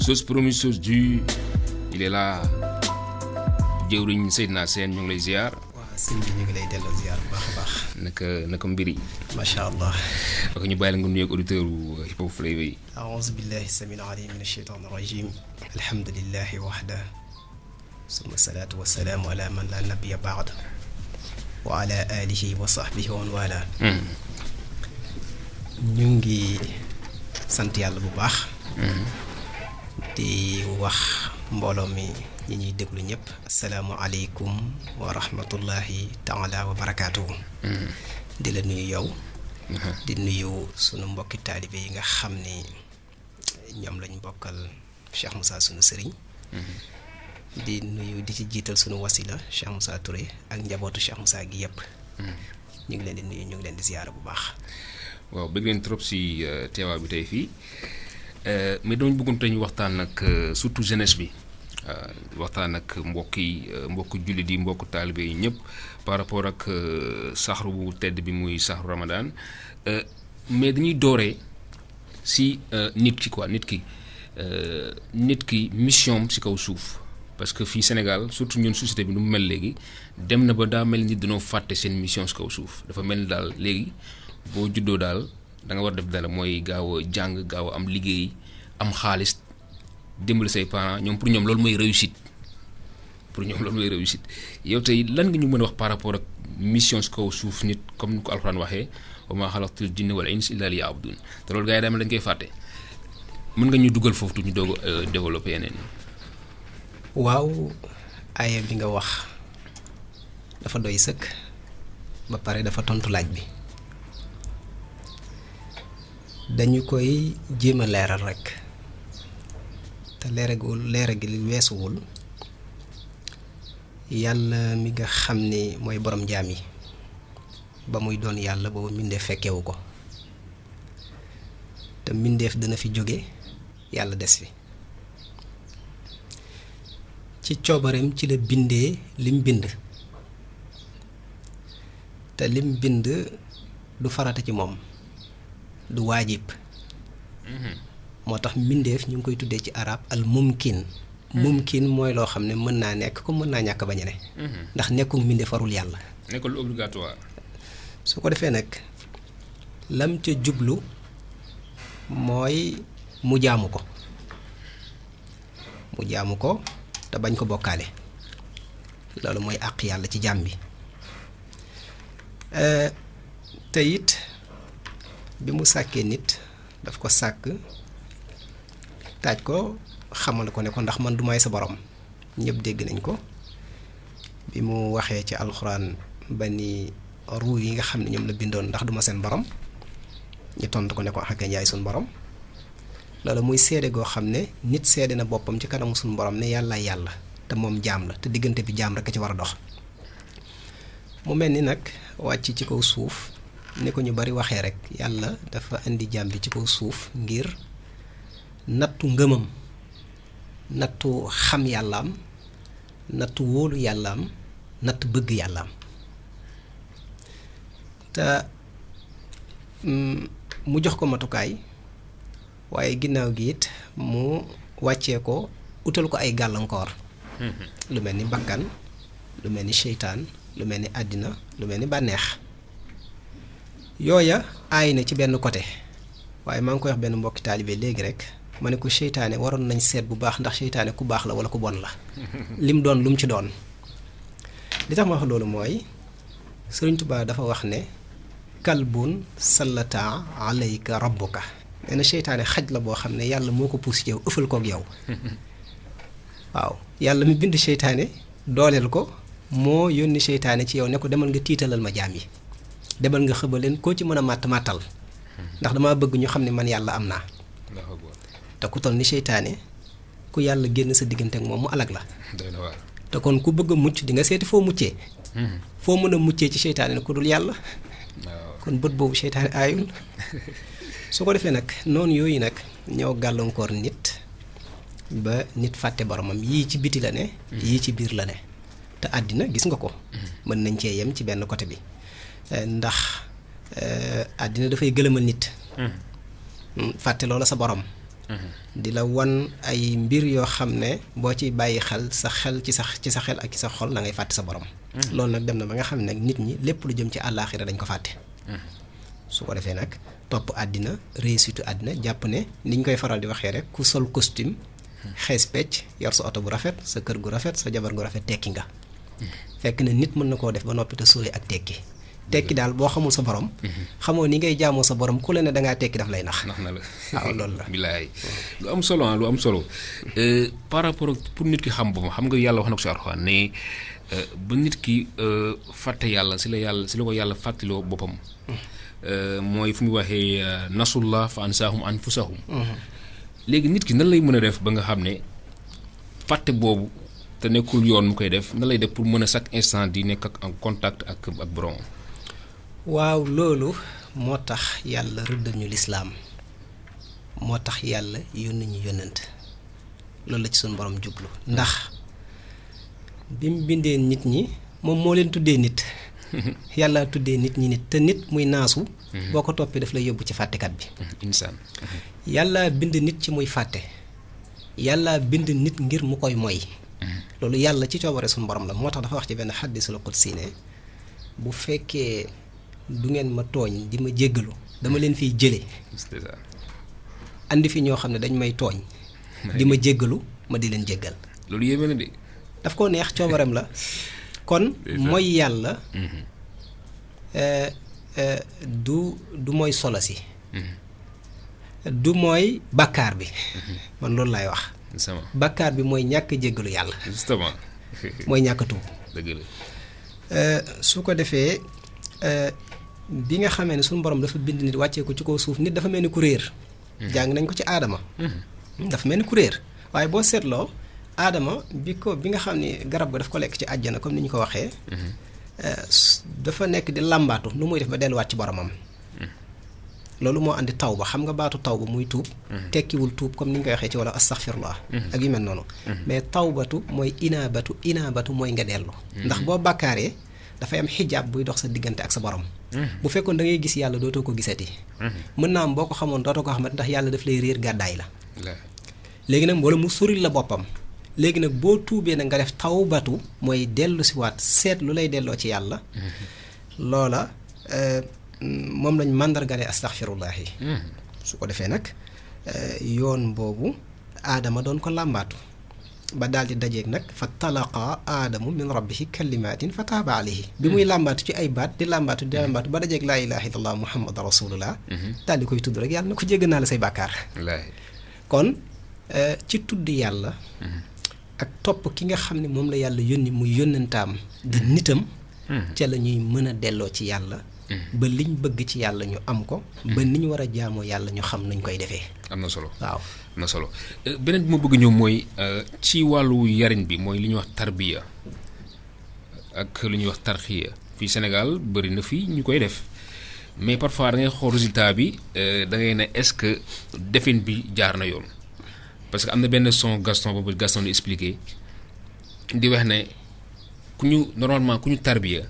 chose promise chose due il est là jëwriñ Seydina Sène ñu ngi lay ziar. waaw sëñ bi ñu ngi lay delloo ziar bu baax a baax. naka mbir yi. macha allah. ok ñu bàyyi la nga nuyoog auditeur u Hip Hop Flavor yi. aouzu billahi samil alim min ashaytan rajim alhamdulillahi wahda summa salaatu wasalaamu ala man la nabiya baad wa ala alihi wa sahbihi wa man wala. ñu ngi sant yàlla bu baax. di wax mbooloo mi ñi ñuy déglu ñëpp asalaamualeykum wa rahmatullahi taala wa barakaatuhu. di la nuyu yow. di nuyu sunu mbokki taalibe yi nga xam ni ñoom lañ bokkal Cheikh Moussa sunu sëriñ. di nuyu di ci jiital sunu wasila Cheikh Moussa Touré ak njabootu Cheikh Moussa gi yëpp. ñu ngi leen di nuyu ñu ngi leen di ziyaara bu baax. waaw bëgg leen trop si teewaa bi tey fii mais dama bëggoon tey ñu waxtaan ak surtout jeunesse bi waxtaan ak mbokk jullit yi mbokk taalibe yi ñëpp par rapport ak saxru bu tedd bi muy saxru Ramadan mais dañuy dooree si nit ki mission si kaw suuf parce que fii Sénégal surtout ñun société bi nu mu mel léegi dem na ba daa mel ni dañoo fàtte seen mission si kaw suuf dafa mel ni daal léegi. boo juddoo daal da nga war def dara mooy gaaw a jàng gaaw a am liggéey am xaalis dimbali say parents ñoom pour ñoom loolu mooy réussite yow tey lan nga ñu mën a wax par rapport ak mission si kaw suuf nit comme ni ko alxuraan waxee wa maa xalaqtul jinna wal insa illa liya'budun te loolu gars yi daal dañ koy fàtte mën nga ñu dugal foofu ñu doog a développer yeneen. waaw aaya bi nga wax dafa doy sëkk ba pare dafa tontu laaj bi. dañu koy jéem a leeral rekk te leeral gi li weesuwul yàlla mi nga xam ni mooy borom jaam yi ba muy doon yàlla boobu mbindeef fekkewu ko te mbindeef dina fi jóge yàlla des fi ci coobareem ci la bindee lim bind te lim bind du farata ci moom du waajib moo tax mbindeef ñu ngi koy tuddee ci arab al mumkin mooy loo xam ne mën naa nekk comme mën naa ñàkk bañ a ne ndax nekkul mbindeef warul yàlla nekkul obligatoire su ko defee nag lam ca jublu mooy mu jaamu ko te bañ ko bokkaale loolu mooy àq yàlla ci jaam bi te it bi mu sàkkee nit daf ko sàkk taaj ko xamal ko ne ko ndax man du may sa borom ñëpp dégg nañ ko bi mu waxee ci alxuraan ba ni ruu yi nga xam ne ñoom la bindoon ndax duma seen borom ñu tontu ko ne ko xakka njaay suñ borom loolu muy seede goo xam ne nit seede na boppam ci kanamu suñ borom ne yàlla yàlla te moom jaam la te diggante bi jaam rek a ci war a dox mu mel ni nag wàcc ci kaw suuf ni ko ñu bari waxee rek yàlla dafa indi jaam bi ci kaw suuf ngir nattu ngëmam nattu xam yàllaam nattu wóolu yàllaam natt bëgg yàllaam te mu jox ko matukaay waaye ginnaaw gi it mu wàccee ko utal ko ay gàllankoor lu mel ni bakkan lu mel ni seytaan lu mel ni àddina lu mel ni bànneex yooya aay na ci benn côté waaye maa ngi koy wax benn mbokki taalibe léegi rek ma ne ko seytaane waroon nañ seet bu baax ndax seytaane ku baax la wala ku bon la lim doon lu mu ci doon li tax ma wax loolu mooy Sëriñ Tuubaa dafa wax ne kalbun sallata alayka rabbuka nee na seytaane xaj la boo xam ne yàlla moo ko puus ci yow ëffal kook yow waaw yàlla mi bind seytaane dooleel ko moo yónni seytaane ci yow ne ko demal nga tiitalal ma jaam yi demal nga xëbaleen koo ci mën a màttal ndax dama bëgg ñu xam ne man yàlla am naa te ku toll ni seytaane ku yàlla génn sa diggante ak moom mu alag la te kon ku bëgg a mucc di nga seeti foo muccee foo mën a muccee ci seytaane ne ku dul yàlla kon bët boobu seytaane aayul su ko defee nag noonu yooyu nag ñoo gàllankoor nit ba nit fàtte boromam yii ci biti la ne yii ci biir la ne te àddina gis nga ko mën nañ cee yem ci benn côté bi ndax àddina dafay gëlëmal nit fàtte loola sa borom di la wan ay mbir yoo xam ne boo ci bàyyi xel sa xel ci sa xel ak ci sa xol da ngay fàtte sa borom. loolu nag dem na ba nga xam ne nag nit ñi lépp lu jëm ci àllaaxira dañ ko fàtte. su ko defee nag topp àddina réussite àddina jàpp ne niñ koy faral di waxee rek ku sol costume xees pecc yor sa oto bu rafet sa kër gu rafet sa jabar gu rafet tekki nga. fekk na nit mën na koo def ba noppi te sori ak tekki daal boo xamul sa borom. xamoo ni ngay jaamoo sa borom ku la ne dangaa tekki daf lay nax. nax na la waaw loolu la. bilaay lu am solo lu am solo par rapport pour nit ki xam boppam xam nga yàlla wax na ko si Alxuraan ne ba nit ki fàtte yàlla si la ko yàlla fàttaloo boppam. mooy fu mu waxee nasullah fa ansaahum anfusahum. léegi nit ki nan lay mën a def ba nga xam ne fàtte boobu te nekkul yoon mu koy def nan lay def pour mën a chaque instant di nekk ak en contact ak borom. waaw loolu moo tax yàlla rëddal ñu lislaam moo tax yàlla yónni ñu yónnent loolu la ci suñu borom jublu ndax bi mu bindee nit ñi moom moo leen tuddee nit yàlla tuddee nit ñi nit te nit muy naasu boo ko toppee daf lay yóbbu ci fàttekat bi insaan yàlla bind nit ci muy fàtte yàlla bind nit ngir mu koy moy loolu yàlla ci coobare suñu borom la moo tax dafa wax ci benn xaddisul qudsi ne bu fekkee du ngeen ma tooñ di ma jéggalu dama leen fiy jële andi fi ñoo xam ne dañ may tooñ di ma jéggalu ma di leen jéggal loolu yéeme na de daf ko neex coobareem la kon mooy yàlla du mooy solo si du mooy bàkkaar bi man loolu laay wax bàkkaar bi mooy ñàkk jéggalu yàlla justement mooy ñàkk tuub dëgg la su ko defee bi nga xamee ne suñu borom dafa bind nit wàccee ko ci kaw suuf nit dafa mel ni ku réer jàng nañ ko ci aadama dafa mel ni ku réer waaye boo seetloo aadama bi nga xam ne garab ga daf ko lekk ci àjjana comme ni ñu ko waxee dafa nekk di làmbaatu nu muy def ba delluwaat ci boromam loolu moo andi taw ba xam nga baatu taw ba muy tuub tekkiwul tuub comme ni ñu koy waxee ci wala astaghfirullah ak yu mel noonu mais tawbatu mooy inaabatu mooy nga dellu ndax boo bàkkaaree dafay am xijaab buy dox sa diggante ak sa borom bu fekkoon da ngay gis yàlla dootoo ko gisati mën naa am boo ko xamoon dootoo ko xamante ndax yàlla daf lay réer gàddaay la léegi nag wala mu soril la boppam léegi nag boo tuubee nag nga def tawbatu mooy dellu si waat seet lu lay delloo ci yàlla loola moom lañ màndargale astaghfirullahi su ko defee nag yoon boobu aadama doon ko làmbaatu ba daal di dajeeg nag fa talaqa aadamu min rabbihi kalimatin fa taaba alayhi bi muy làmbaatu ci ay baat di làmbaatu ba dajeeg laa ilaha illallah muhammad rasulullah daal di koy tudd rek yàlla na ko jégg naa la say bàkkaar kon ci tudd yàlla ak topp ki nga xam ne moom la yàlla yónni muy yónnantaam di nitam ca la ñuy mën a delloo ci yàlla ba liñ bëgg ci yàlla ñu am ko ba ni ñu war a jaamoo yàlla ñu xam nañ koy defee am na solo waaw am na solo beneen bi ma bëgg ñëw mooy ci wàllu yariñ bi mooy li ñuy wax tarbiya ak li ñuy wax tarxiya fii Sénégal bëri na fii ñu koy def mais parfois da ngay xool résultat bi da ngay ne est-ce que defin bi jaar na yoon parce que am na benn son Gaston di expliquer di wax ne ku ñu normalement ku ñu tarbiya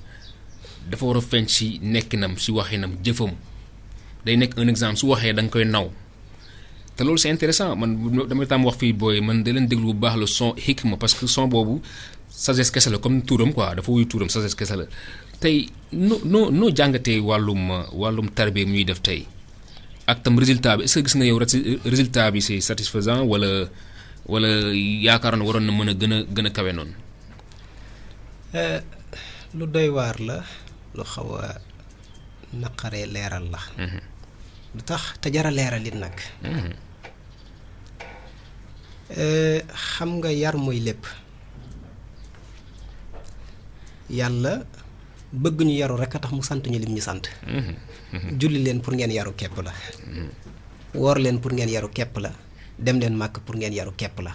dafa war a feeñ ci nekkinam ci waxinam jëfam day nekk un exemple su waxee da nga koy naw te loolu c'est intéressant man damay tàmm wax fii booy man da leen déglu bu baax le son hikma parce que son boobu sagesse kese la comme tuuram quoi dafa wuyu tuuram sagesse kese la tey noo jàngatee wàllum tarbiya mu ñuy def tey ak tam résultat bi est-ce que gis nga yow résultat bi c'est satisfaisant wala yaakaaroon waroon na mën a gën a kawe noonu. lu doy waar la lu xaw a naqaree leeral la. lu tax te jara leeral it nag. xam nga yar mooy lépp yàlla bëgg ñu yaru rek a tax mu sant ñu lim ñu sant. julli leen pour ngeen yaru kepp la. woor leen pour ngeen yaru kepp la. dem leen màkk pour ngeen yaru kepp la.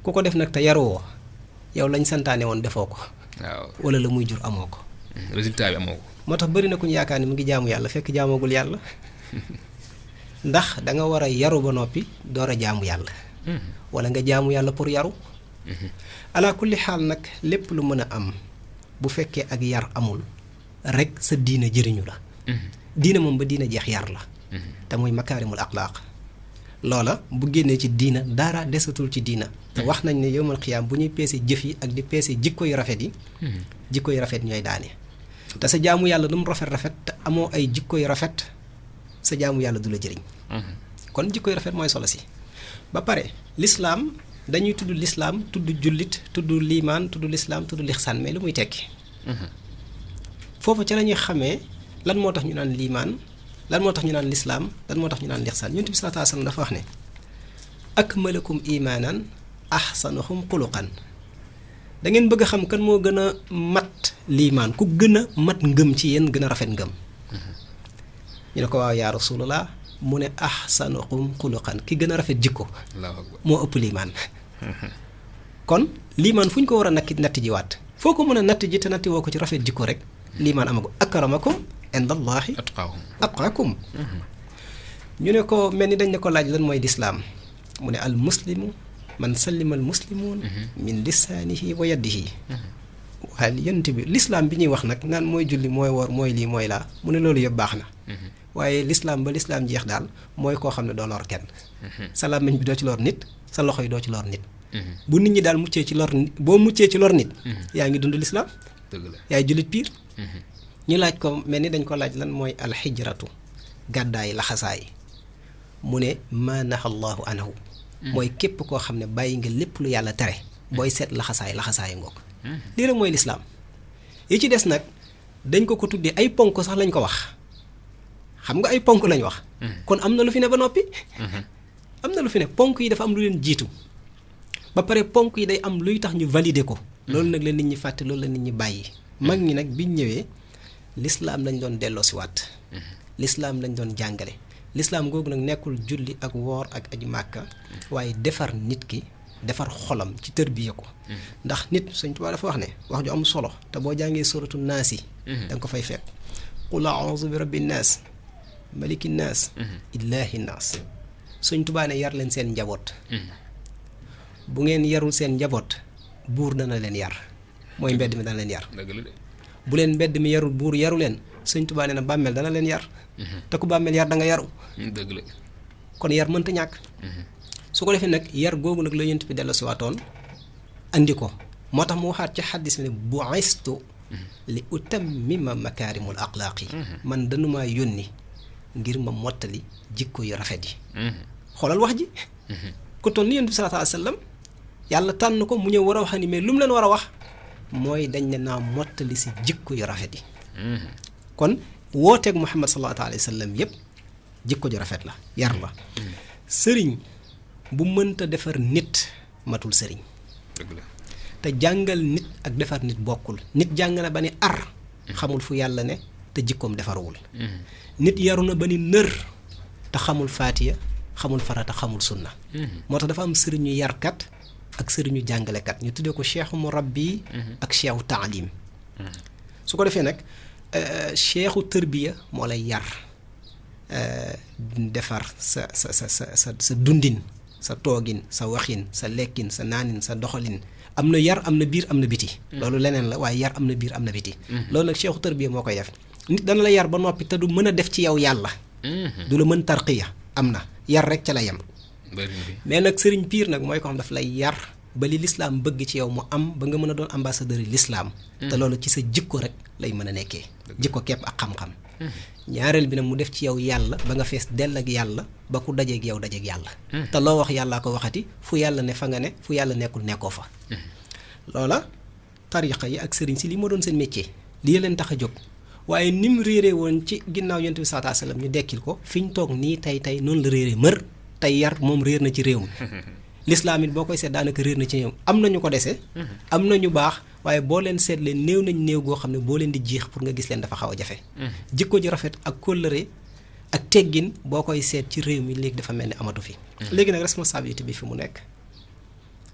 ku ko def nag te yaruwoo yow lañ santaane woon defoo ko. waaw wala la muy jur amoo ko. résultat bi amoo ko. moo tax bëri na ku ñu yaakaar ni mu ngi jaamu yàlla fekk jaamoogul yàlla ndax da nga war a yaru ba noppi door a jaamu yàlla. wala nga jaamu yàlla pour yaru. ala kulli xaal nag lépp lu mën a am bu fekkee ak yar amul rek sa diina jëriñu la. diina moom ba diina jeex yar la. te mooy makaarimul axlaaq loola bu génnee ci diina dara desatul ci diina te wax nañ ne yowmal xiyaam bu ñuy peese jëf yi ak di peese jikko yu rafet yi jikko yu rafet ñooy daane te sa jaamu yàlla du mu rafet te amoo ay jikko yu rafet sa jaamu yàlla du la jëriñ kon jikko yu rafet mooy solo si ba pare lislaam dañuy tudd lislaam tudd jullit tudd liimaan tudd lislaam tudd lixsaan mais lu muy tekki foofu ca la ñuy xamee lan moo tax ñu naan liimaan lan moo tax ñu naan lislaam lan moo tax ñu naan lixsaan Yonent bi sallallaahu alayhi wa sallam dafa wax ne akmalakum imaanan ahsanuhum xuluqan da ngeen bëgg a xam kan moo gën a mat liimaan ku gën a mat ngëm ci yéen gën a rafet ngëm ñu ne ko waaw yaa rasulallah mu ne ahsanuhum xuluqan ki gën a rafet jikko moo ëpp liimaan kon liimaan fu ñu ko war a natti jiwaat foo ko mën a natt ji te natti woo ko ci rafet jikko rek liimaan amago akramakum indallahi atqaakum ñu ne ko mel ni dañ ne ko laaj lan mooy lislaam mu ne al muslimu man sallima al muslimuun min lisaanihi wa yadihi waaye yonent bi lislaam bi ñuy wax nag naan mooy julli mooy woor mooy lii mooy laa mu ne loolu yëpp baax na waaye lislaam ba lislaam jeex daal mooy koo xam ne doo lor kenn sa làmmiñ bi doo ci lor nit sa loxo yi doo ci lor nit bu nit ñi daal muccee ci lor boo muccee ci lor nit yaa ngi dund lislaam yaay jullit piir ñu laaj ko mel ni dañ ko laaj lan mooy alxijratu gàddaay laxasaay mu ne ma naha allahu anhu mooy képp koo xam ne bàyyi nga lépp lu yàlla tere booy seet laxasaayu ngoog lii rek mooy lislaam yi ci des nag dañ ko tuddee ay ponk sax lañ ko wax xam nga ay ponk lañ wax kon am na lu fi ne ba noppi am na lu fi ne ponk yi dafa am lu leen jiitu ba pare ponk yi day am luy tax ñu valider ko loolu nag la nit ñi fàtte loolu la nit ñi bàyyi mag ñi nag biñ ñëwee lislaam lañ doon delloo si waat lislaam lañ doon jàngale lislaam googu nag nekkul julli ak woor ak aji màkka waaye defar nit ki defar xolam ci tërbiya ko ndax nit Sëñ Tuubaa dafa wax ne wax ju am solo te boo jàngee suratu naas yi da nga ko fay fekk qul a'uuzu bi rabbi naas maliki naas illaahi naas Sëñ Tuubaa ne yar leen seen njaboot bu ngeen yarul seen njaboot buur dana leen yar mooy mbedd mi dana leen yar bu leen mbedd mi yarul buur yaru leen Sëñ Tuubaa nee na bàmmeel dana leen yar te ku bàmmeel yar da nga yaru dëgg la kon yar mënta ñàkk su ko defee nag yar googu nag la Yonent bi dellu si waatoon andi ko moo tax mu waxaat ci xaddis bi ne bu'istu li utammima makaarimul axlaaqi man danumaa yónni ngir ma mottali jikko yu rafet yi xoolal wax ji ku toll ni Yonent bi sallallaahu alayhi wa sallam yàlla tànn ko mu ñëw war a wax ni mais lu mu leen war a wax mooy dañ ne naa mottali si jikko yu rafet yi kon wooteeg Muhammad sallallaahu alayhi wa sallam yépp jikko ju rafet la yar la sëriñ bu mënta defar nit matul sëriñ te jàngal nit ak defar nit bokkul nit jàng na ba ni ar xamul fu yàlla ne te jikkoom defaruwul nit yaru na ba ni nër te xamul faatiya xamul farata xamul sunna moo tax dafa am sëriñu yarkat ak sëriñu jàngalekat ñu tuddee ko cheikhu murabbi ak cheikhu taalim su ko defee nag cheikhu tërbiya moo lay yar defar sa dundin sa toogin sa waxin sa lekkin sa naanin sa doxalin am na yar am na biir am na biti loolu leneen la waaye yar am na biir am na biti loolu nag cheikhu tërbiya moo koy def nit dana la yar ba noppi te du mën a def ci yow yàlla du la mën tarqiya am na yar rek ca la yem mais nag sëriñ piir nag mooy ko xam daf lay yar ba li lislaam bëgg ci yow mu am ba nga mën a doon ambassadeur yi lislaam te loolu ci sa jikko rek lay mën a nekkee jikko kepp ak xam-xam ñaareel bi nag mu def ci yow yàlla ba nga fees dell ak yàlla ba ku dajeeg yow dajeeg yàlla te loo wax yàllaa ko waxati fu yàlla ne fa nga ne fu yàlla nekkul nekkoo fa loola tariqa yi ak sëriñ si li moo doon seen métier lii leen tax a jóg waaye ni mu réeree woon ci ginnaaw Yonent bi sallallaahu alayhi wa sallam ñu dekkil ko fi ñu toog nii tey noonu la réeree mër tey yar moom réer na ci réew mi lislaam it boo koy seet daanaka réer na ci réew am na ñu ko dese am na ñu baax waaye boo leen seet leen néew nañ néew goo xam ne boo leen di jiix pour nga gis leen dafa xaw a jafe jikko ji rafet ak kóllëre ak teggin boo koy seet ci réew mi léegi dafa mel ni amatu fi léegi nag responsabilité bi fi mu nekk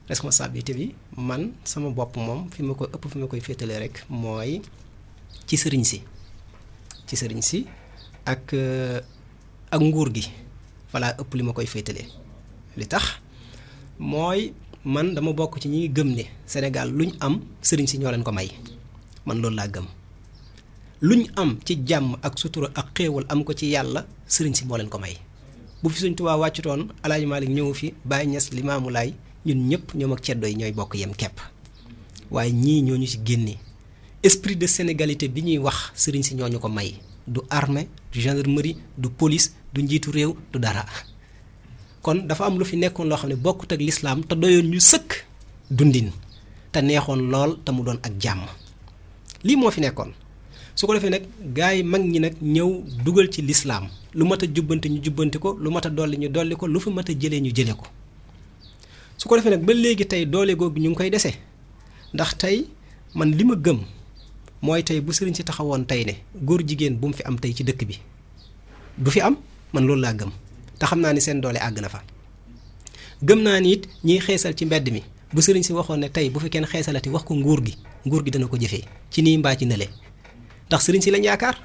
responsabilité bi man sama bopp moom fi ma koy ëpp fi ma koy féetalee rek mooy ci sëriñ si ak nguur gi falaa ëpp li ma koy féetalee li tax mooy man dama bokk ci ñi gëm ne Sénégal luñ am sëriñ si ñoo leen ko may man loolu laa gëm luñ am ci jàmm ak sutura ak xéewal am ko ci yàlla sëriñ si moo leen ko may bu fi Sëñ Tuubaa wàccutoon Alaaji Maalik ñëw fi Baay Ñas Limaamu Laay ñun ñëpp ñoom ak ceddo yi ñooy bokk yem kepp waaye ñii ñoo ñu ci génne esprit de sénégalité bi ñuy wax sëriñ si ñoo ñu ko may du armée du gendarmerie du police du njiitu réew du dara kon dafa am lu fi nekkoon loo xam ne bokkut ak lislaam te doyoon ñu sëkk dundin te neexoon lool te mu doon ak jàmm lii moo fi nekkoon su ko defee nag gars yi mag ñi nag ñëw dugal ci lislaam lu mat a jubbante ñu jubbanti ko lu mat a dolli ñu dolli ko lu fi mat a jëlee ñu jëlee ko su ko defee nag ba léegi tey doole googu ñu ngi koy dese ndax tey man li ma gëm mooy tey bu sëriñ si taxawoon tey ne góor jigéen bu mu fi am tey ci dëkk bi du fi am man loolu laa gëm te xam naa ni seen doole àgg na fa gëm naa ni it ñiy xeesal ci mbedd mi bu sëriñ si waxoon ne tey bu fi kenn xeesalati wax ko nguur gi dana ko jëfee ci nii mbaa ci nële ndax sëriñ si lañ yaakaar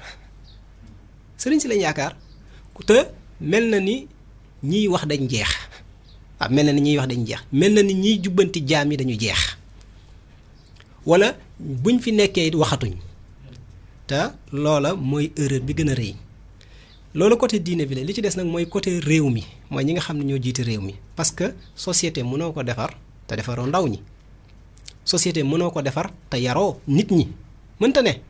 te mel na ni ñiy wax dañ jeex mel na ni ñiy jubbanti jaam yi dañu jeex wala buñ fi nekkee it waxatuñ te loola mooy erreur bi gën a rëy loolu côté diine bi la li ci des nag mooy côté réew mi mooy ñi nga xam ne ñoo jiite réew mi parce que société mënoo ko defar te defaroo ndaw ñi société mënoo ko defar te yaroo nit ñi mënta ne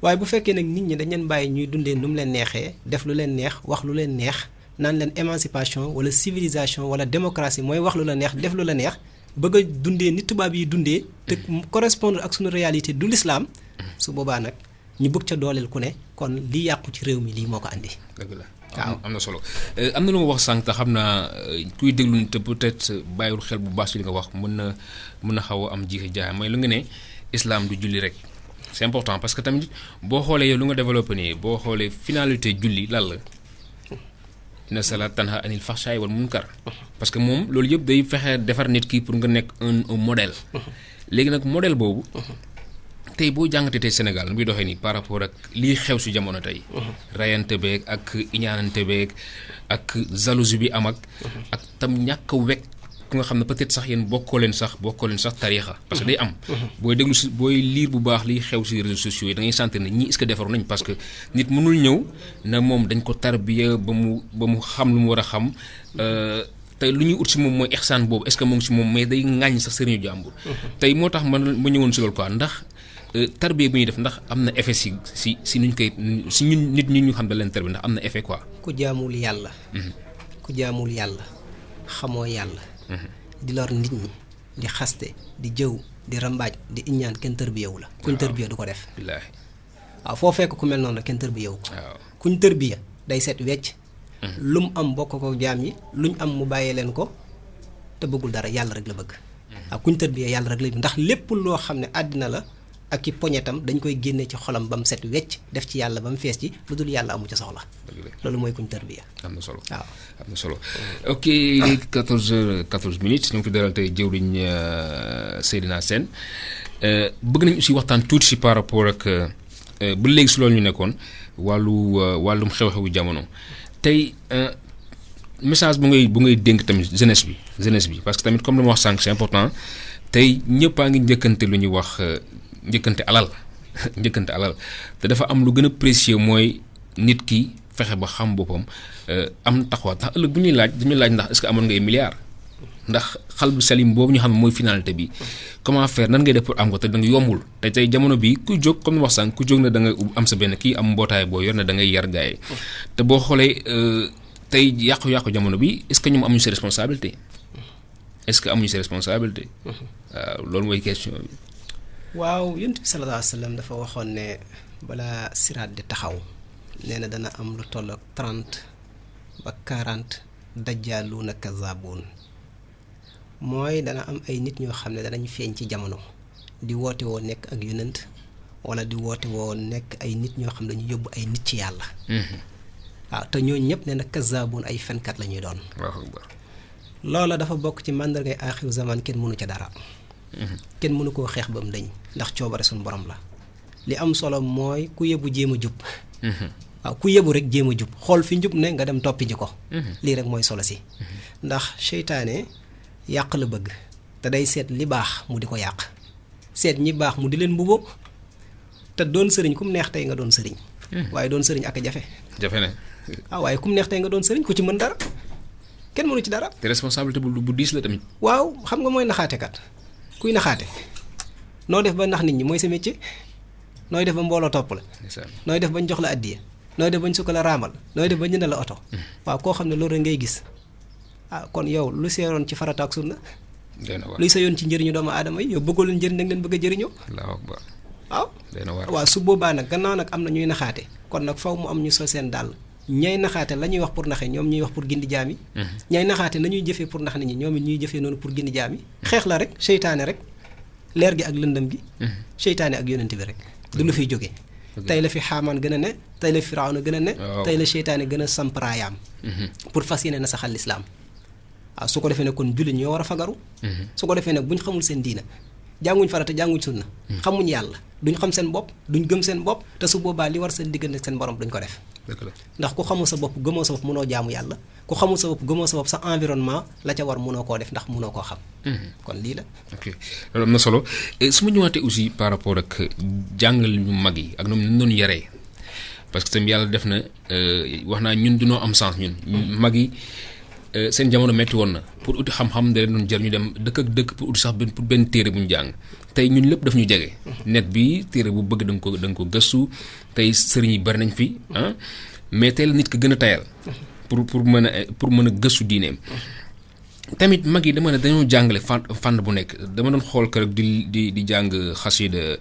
waaye bu fekkee nag nit ñi dañ leen bàyyi ñuy dundee nu mu leen neexee def lu leen neex wax lu leen neex naan leen émancipation wala civilisation wala démocratie mooy wax lu la neex def lu la neex bëgg a dundee ni tubaab yi dundee te correspondre ak suñu réalité du l'islam su boobaa nag ñu bëgg ca dooleel ku ne kon li yàqu ci réew mi lii moo ko andi. dëgg la waaw am na solo am na lu ma wax sànq te xam naa kuy déglu ni te peut-être bàyyiwul xel bu baax ci li nga wax mën na xaw a am jiixi jaaxa mooy lu nga ne islam du julli rek c'est important parce que tamit boo xoolee yow lu nga développé nii boo xoolee finalité julli lan la inna salaat tanha anil fahshaay wal munkar parce que moom loolu yëpp day fexe defar nit ki pour nga nekk un modèle léegi nag modèle boobu tey boo jàngatee tey Sénégal nu muy doxee nii par rapport ak lii xew si jamono tey rayante beeg ak iñaanante beeg ak jalousie bi am ak tam ñàkk a wekk ku nga xam ne peut-être sax yéen bokkoo leen sax tariixa parce que day am booy déglu si booy liir bu baax liy xew si réseaux sociaux yi da ngay sentir ne ñii est-ce que defaru nañ parce que nit mënul ñëw na moom dañ ko tarbiya ba mu xam lu mu war a xam te lu ñuy ut si moom mooy ixsaan boobu est-ce que mu ngi si moom mais day ŋàññ sax sëriñu jàmbur tey moo tax ma ñëwoon si loolu quoi ndax tarbiya bu ñuy def ndax am na effet si nuñ koy si ñun nit ñi ñu xam da leen tarbiya ndax am na effet quoi ku jaamul yàlla xamoo yàlla di lor nit ñi di xaste di jëw di rambaaj di iñaan kenn tërbiyewu la kuñ tërbiya du ko def billaahi waaw foo fekk ku mel noonu la kenn tërbiyewu ko kuñ tërbiya day set wecc lu mu am bokk ko jaam yi luñ am mu bàyyee leen ko te bëggul dara yàlla rek la bëgg waaw kuñ tërbiya yàlla rek la bëgg ndax lépp loo xam ne àddina la ak i poñetam dañ koy génne ci xolam ba mu set wecc def ci yàlla ba mu fees ci lu dul yàlla amu ca soxla loolu mooy kuñ tërbiya am na solo waaw am na solo ok léegi 14 minutes ñu ngi fi dalal tey jëwriñ Seydina Sène bëgg nañ aussi waxtaan tuuti si par rapport ak ba léegi si loolu ñu nekkoon wàllum xew-xewu jamono tey message bu ngay dénk tamit jeunesse bi parce que tamit comme li ma wax sànq c'est important tey ñëpp a ngi njëkkante lu ñuy wax njëkkante alal te dafa am lu gën a précieux mooy nit ki fexe ba xam boppam am taxawaat ndax ëllëg bu ñuy laaj dañuy laaj ndax est-ce que amoon ngay milliards ndax xalbu salim boobu ñu xam ne mooy finalité bi comment faire nan ngay def pour am ko te da nga yombul te tey jamono bi ku jóg comme ni wax sànq ku jóg na da nga am sa benn kii am mbootaay boo yor na da ngay yar gaay te boo xoolee tey yàqu-yàqu jamono bi est-ce que ñoom amuñu si responsabilité waaw loolu mooy question bi. waaw yonent bi sallallahu alayhi wa sallam dafa waxoon ne balaa siraat di taxaw nee na dana am lu toll ak 30 ba 40 dajjaaluuna kazaabuun mooy dana am ay nit ñoo xam ne danañ feeñ ci jamono di woote woo nekk ak yonent wala di woote woo nekk ay nit ñoo xam ne dañu yóbbu ay nit ci yàlla. waaw te ñooñu ñëpp nee na kazaabuun ay fenkat la ñuy doon. loola dafa bokk ci màndargay aaxiru zaman kenn mënu ca dara. kenn mënu koo xeex ba mu dañ ndax coobare suñu borom la li am solo mooy ku yebu jéem a jub waaw ku yebu rek jéem a jub xool fi njub ne nga dem toppi ji ko lii rek mooy solo si ndax seytaane yàq la bëgg te day seet li baax mu di ko yàq seet ñi baax mu di leen mbubo te doon sëriñ ku mu neex tey nga doon sëriñ waaye doon sëriñ ak jafe na waaye kum neex tey nga doon sëriñ ku ci mën dara kenn mënu ci dara. te responsabilité bu diis la tamit. waaw xam nga mooy naxaate kat kuy naxaate noo def ba nax nit ñi mooy sa métier nooy def ba mbooloo topp la. nooy def bañ jox la addiya nooy def bañ sukk la raamal nooy def ba jënd la oto. waaw koo xam ne loolu ngay gis kon yow lu seeroon ci farata ak sunna luy sa yoon ci njëriñu doomu aadama yi yow bëggoo leen njëriñ da ngeen bëgg a jëriñoo. waaw waaw su boobaa nag gannaaw nag am na ñuy naxaate kon nag faw mu am ñu sol seen dàll ñay naxaate la ñuy wax pour naxe ñoom ñuy wax pour gindi jaam yi. ñay naxaate nañuy jëfee pour nax nit ñi ñoom it ñuy jëfee noonu pour gindi jaam yi. xeex la rek seytaane rek leer gi ak lëndëm gi. seytaane ak yonent bi rek du lu fiy jógee. tey la fi xaamaan gën a ne tey la firawna gën a ne. tey la seytaane gën a sampraayaam. pour fas yéene na saxal lislaam waaw su ko defee nag kon jullit ñoo war a fagaru. su ko defee nag buñ xamul seen diina jànguñ farata jànguñ sunna xamuñ yàlla duñ xam seen bopp duñ gëm seen bopp te su boobaa li war seen diggante seen borom duñ ko def. ndax ku xamul sa bopp gëmoo sa bopp mënoo jaamu yàlla ku xamul sa bopp gëmoo sa bopp sa environnement la ca war mënoo koo def ndax mënoo koo xam. kon lii la. ok loolu am na solo su ma ñëwaatee aussi par rapport ak jàngal ñu mag yi ak ñoom ñu doon yaree parce que tamit yàlla def na wax naa ñun dunoo am sens ñun mag yi. seen jamono metti woon na pour uti xam-xam da leen doon jar ñu dem dëkk ak dëkk pour uti sax pour benn téere bu ñu jàng tey ñun lépp daf ñu jege. net bi téere bu bëgg da nga ko gëstu tey sëriñ yi bari nañ fi mais tey la nit ko gën a tayal pour mën a gëstu diineem. tamit mag yi dama ne dañoo jàngale fànn bu nekk dama doon xool ko rek di jàng xasida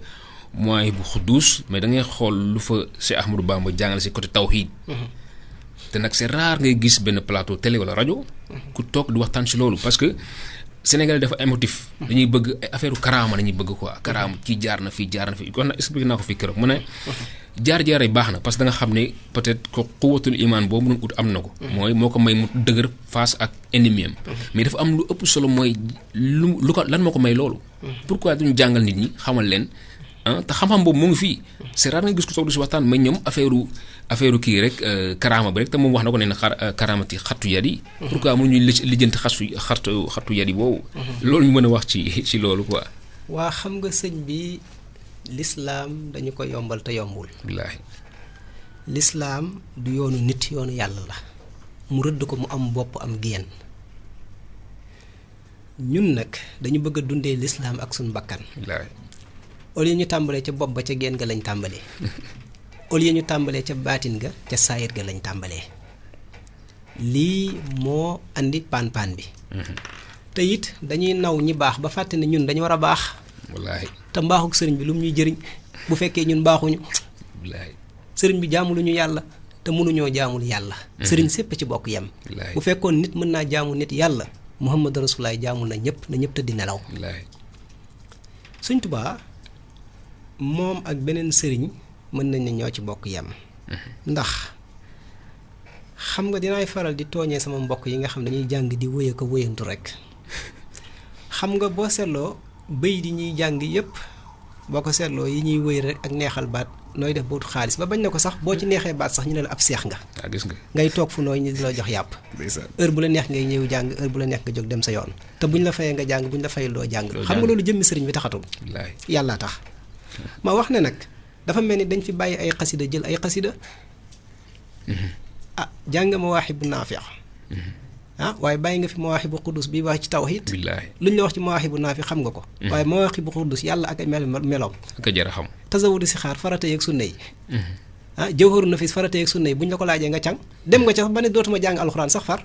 mooy bu xuddus mais da ngay xool lu fa Cheikh Ahmadou Bamba jàngale si côté tawhid te nag c'est rare ngay gis benn plateau télé wala rajo ku toog di waxtaan ci loolu parce que Sénégal dafa émotif dañuy bëgg ay affaire karaama dañuy bëgg quoi karaama kii jaar na fii kon nag expliqué naa ko fii keroog mu ne jaar-jaar yi baax na parce que da nga xam ne peut-être que quwwatul iman boobu mu doon ut am na ko mooy moo ko may mu dëgër face ak ennemi am mais dafa am lu ëpp solo mooy lu ko lan moo ko may loolu pourquoi duñu jàngal nit ñi xamal leen te xam-xam boobu mu ngi fii c'est rare nga gis ko toog di si waxtaan mais ñoom affaire kii rek karaama bi rek te moom wax na ko ne na karaamati xattu yat yi pourquoi mënuñuy lijjanti xattu yat yi boobu loolu ñu mën a wax ci loolu quoi. waa xam nga sëñ bi lislaam dañu ko yombal te yombul. billaahi lislaam du yoonu nit yoonu yàlla la mu rëdd ko mu am bopp am génn ñun nag dañu bëgg a dundee lislaam ak suñu bakkan. billaahi au lieu ñu tàmbalee ca bopp ba ca génn ga lañ tàmbalee au lieu ñu tàmbalee ca baatin ga ca saayir ga lañ tàmbalee lii moo andi paan bi te it dañuy naw ñi baax ba fàtte ne ñun dañu war a baax. wallaahi te mbaaxuk sëriñ bi lu mu ñuy jëriñ bu fekkee ñun baaxuñu. wallaahi sëriñ bi jaamuluñu yàlla te mënuñoo jaamul yàlla. sëriñ sépp ci bokk yem. bu fekkoon nit mën naa jaamu nit yàlla Muhammad Rasulullaah jaamul na ñëpp tëddi nelaw. wallaahi Sëñ Tuubaa moom ak beneen sëriñ mën nañ ne ñoo ci bokk yem. ndax xam nga dinaay faral di tooñee sama mbokk yi nga xam dañuy jàng di wëye ko wëyantu rek xam nga boo seetloo bëy di ñuy jàng yépp boo ko seetloo yi ñuy wëy rek ak neexal baat nooy def bootu xaalis ba bañ na ko sax boo ci neexee baat sax ñu ne la ab seex nga. gis nga ngay toog fu nooy ñu di la jox yàpp. heure bu la neex ngay ñëw jàng heure bu la neex nga jóg dem sa yoon te buñ la fayee nga jàng buñ la fayee doo jàng. xam nga loolu jëmmi sëriñ bi taxatul. yàllaa tax ma wax ne nag dafa mel ni dañ fi bàyyi ay xasida jël ay xasida jàng Mawaahibu Naafi' waaye bàyyi nga fi Mawaahibu Quddus bi wax ci tawhiid lu ñu la wax ci Mawaahibu Naafi' xam nga ko waaye Mawaahibu Quddus yàlla ak ay meloom ak jar a xam tasawudu si xaar farata yeeg sunna yi Jawharu Nafis farata yeeg sunna yi bu ñu la ko laajee nga càng dem nga ca ba ne dootuma jàng alxuraan sax far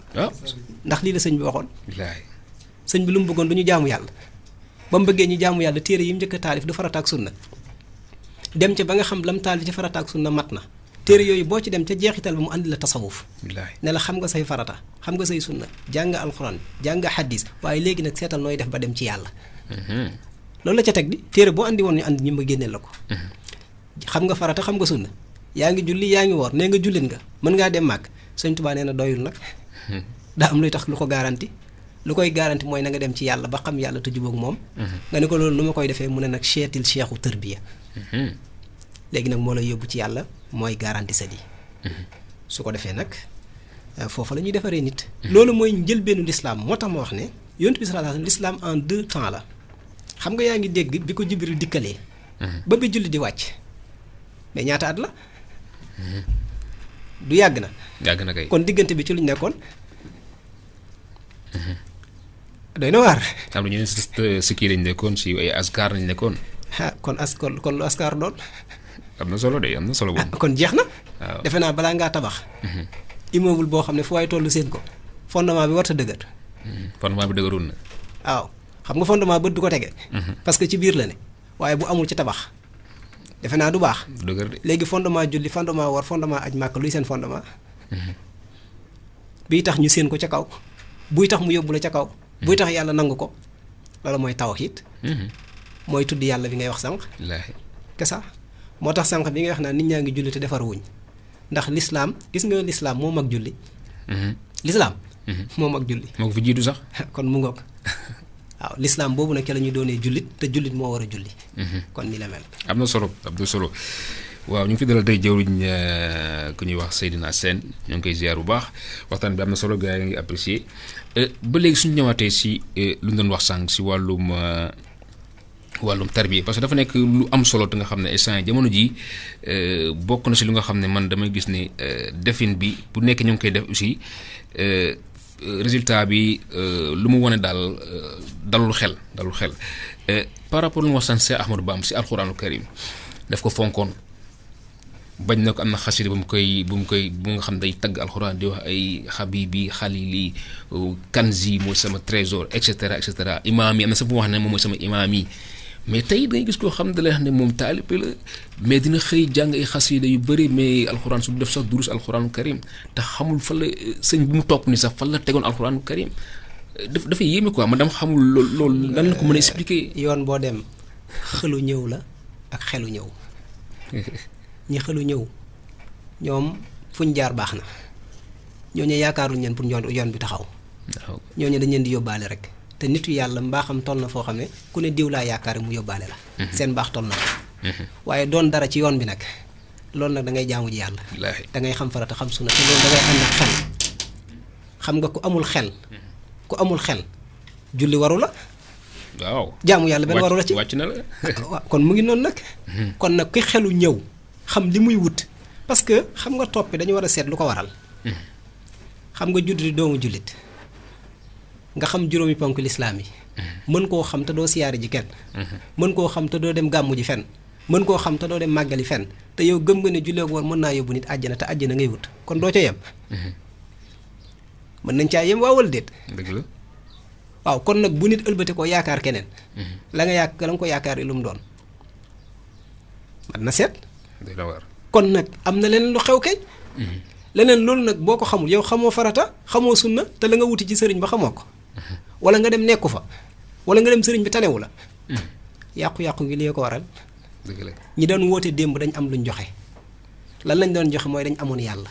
ndax lii la sëñ bi waxoon sëñ bi lu mu bëggoon du ñu jaamu yàlla ba mu bëggee ñu jaamu yàlla téere yi mu njëkk a taalif du farata ak sunna dem ca ba nga xam lam taalif ci farata ak sunna mat na téere yooyu boo ci dem ca jeexital ba mu andi la tasawuf ne la xam nga say farata xam nga say sunna jàng alxuraan jàng xaddis waaye léegi nag seetal nooy def ba dem ci yàlla loolu la ca teg di téere boo andi woon ñu andi ñi ma génneel la ko xam nga farata xam nga sunna yaa ngi julli yaa ngi woor nee nga jullit nga mën ngaa dem màgg Sëñ Tuubaa nee na doyul nag daa am luy tax lu ko garanti lu koy garanti mooy na nga dem ci yàlla ba xam yàlla te jubóog moom nga ne ko loolu nu ma koy defee mu ne nag seetil seexu tërbiya léegi nag moo lay yóbbu ci yàlla mooy garanti sa di su ko defee nag foofu la ñuy defaree nit loolu mooy njëlbeenu lislaam moo tax ma wax ne yonent bi sallallahu alayhi wasallam l'islam en 2 temps la xam nga yaa ngi dégg bi ko Jibril dikkalee ba bi julli di wàcc mais ñaata at la du yàgg na. yàgg na kay. kon diggante bi ci luñ nekkoon. doy na waar. am na ñu ne si kii lañ nekkoon si ay askar lañ nekkoon. ah kon lu askar doon. am na solo de am na solo boobu. kon jeex na. waaw defe naa balaa ngaa tabax. immeuble boo xam ne fu waay tollu seen ko. fondement bi warta dëgër. fondement bi dëgërul na. waaw xam nga fondement bët du ko tege. parce que ci biir la ne. waaye bu amul ci tabax. defe naa du baax. du dëgër de. léegi fondement julli fondement war fondement aj màkk luy seen fondement. bii tax ñu seen ko ca kaw. buy tax mu yóbbu la ca kaw. buy tax yàlla nangu ko. loolu mooy tawhiid. mooy tudd yàlla bi ngay wax sànq. wallaahi. kesa moo tax sànq bi ngay wax naa nit ñaa ngi julli te defar wuñ ndax lislaam gis nga lislaam moo mag julli. lislaam moo mag julli. moo ko fi jiitu sax. kon mu ngoog waaw lislaam boobu nag ca la ñu doonee jullit te jullit moo war a julli. kon ni la mel. am na solo am na solo waaw ñu ngi fi dalal tey jëwriñ ku ñuy wax Seydina Sène ñoo ngi koy ziar bu baax waxtaan bi am na solo gars yi ngi apprécier ba léegi suñu ñëwaatee si lu ñu doon wax sànq si wàllum tarbiya parce que dafa nekk lu am solo te nga xam ne instant jamono ji bokk na si lu nga xam ne man damay gis ne defin bi bu nekk ñu ngi koy def aussi résultat bi lu mu wane daal dalul xel par rapport lu mu wax sànq Cheikh Ahmadou Bamba si alxuraanu karim daf ko fonkoon bañ na ko am na xasida bu nga xam day tagg alxuraan di wax ay xabibi xalili kanzi mooy sama trésor et cetera imaam yi am na sa fu mu wax ne moom mooy sama imaam yi mais tey dangay gis koo xam ne da lay wax ne moom taalibe la mais dina xëy jàng ay xasida yu bëri mais alxuraan su def sax durus alxuraanu karim te xamul fan la sëñ bu mu topp ni sax fan la tegoon alxuraanu karim dafay yéeme quoi ma dama xamul loolu lan la ko mën a expliquer. yoon boo dem xelu ñëw la ak xelu ñëw ñi xelu ñëw ñoom fuñ jaar baax na ñooñu yaakaaruñ leen pour yoon bi taxaw. ñooñu dañ leen di yóbbaale rek te nitu yàlla mbaaxam toll na foo xam ne ku ne diw laa yaakaar mu yóbbaale la. seen baax toll na waaye doon dara ci yoon bi nag loolu nag da ngay jaamu ji yàlla. da ngay xam farata xam sunna te loolu da ngay ànd ak xel xam nga ku amul xel julli waru la. waaw jaamu yàlla benn waru la ci wàcc na la. waaw kon mu ngi noonu nag. kon nag ki xelu ñëw xam li muy wut parce que xam nga topp dañu war a seet lu ko waral. xam nga judd di doomu jullit nga xam juróomi ponk lislaam yi. mën koo xam te doo siyaari ji kenn. mën koo xam te doo dem gàmmu ji fenn. mën koo xam te doo dem màggali fenn te yow gëm nga ne jullee ko war mën naa yóbbu nit àjjana te àjjana ngay wut kon doo ca yem. mën nañ caa yem waaw wala déet. dëgg la. waaw kon nag bu nit ëlbate ko yaakaar keneen. la nga ko yaakaar lu mu doon. man na seet. kon nag am na leneen lu xew kay. leneen loolu nag boo ko xamul yow xamoo farata xamoo sunna te la nga wuti ci sëriñ ba xamoo ko. wala nga dem nekku fa wala nga dem sëriñ bi tanewu la. yàqu-yàqu gi li ko waral. dëgg la ñi doon woote démb dañ am luñ joxe. lan lañ doon joxe mooy dañ amoon yàlla.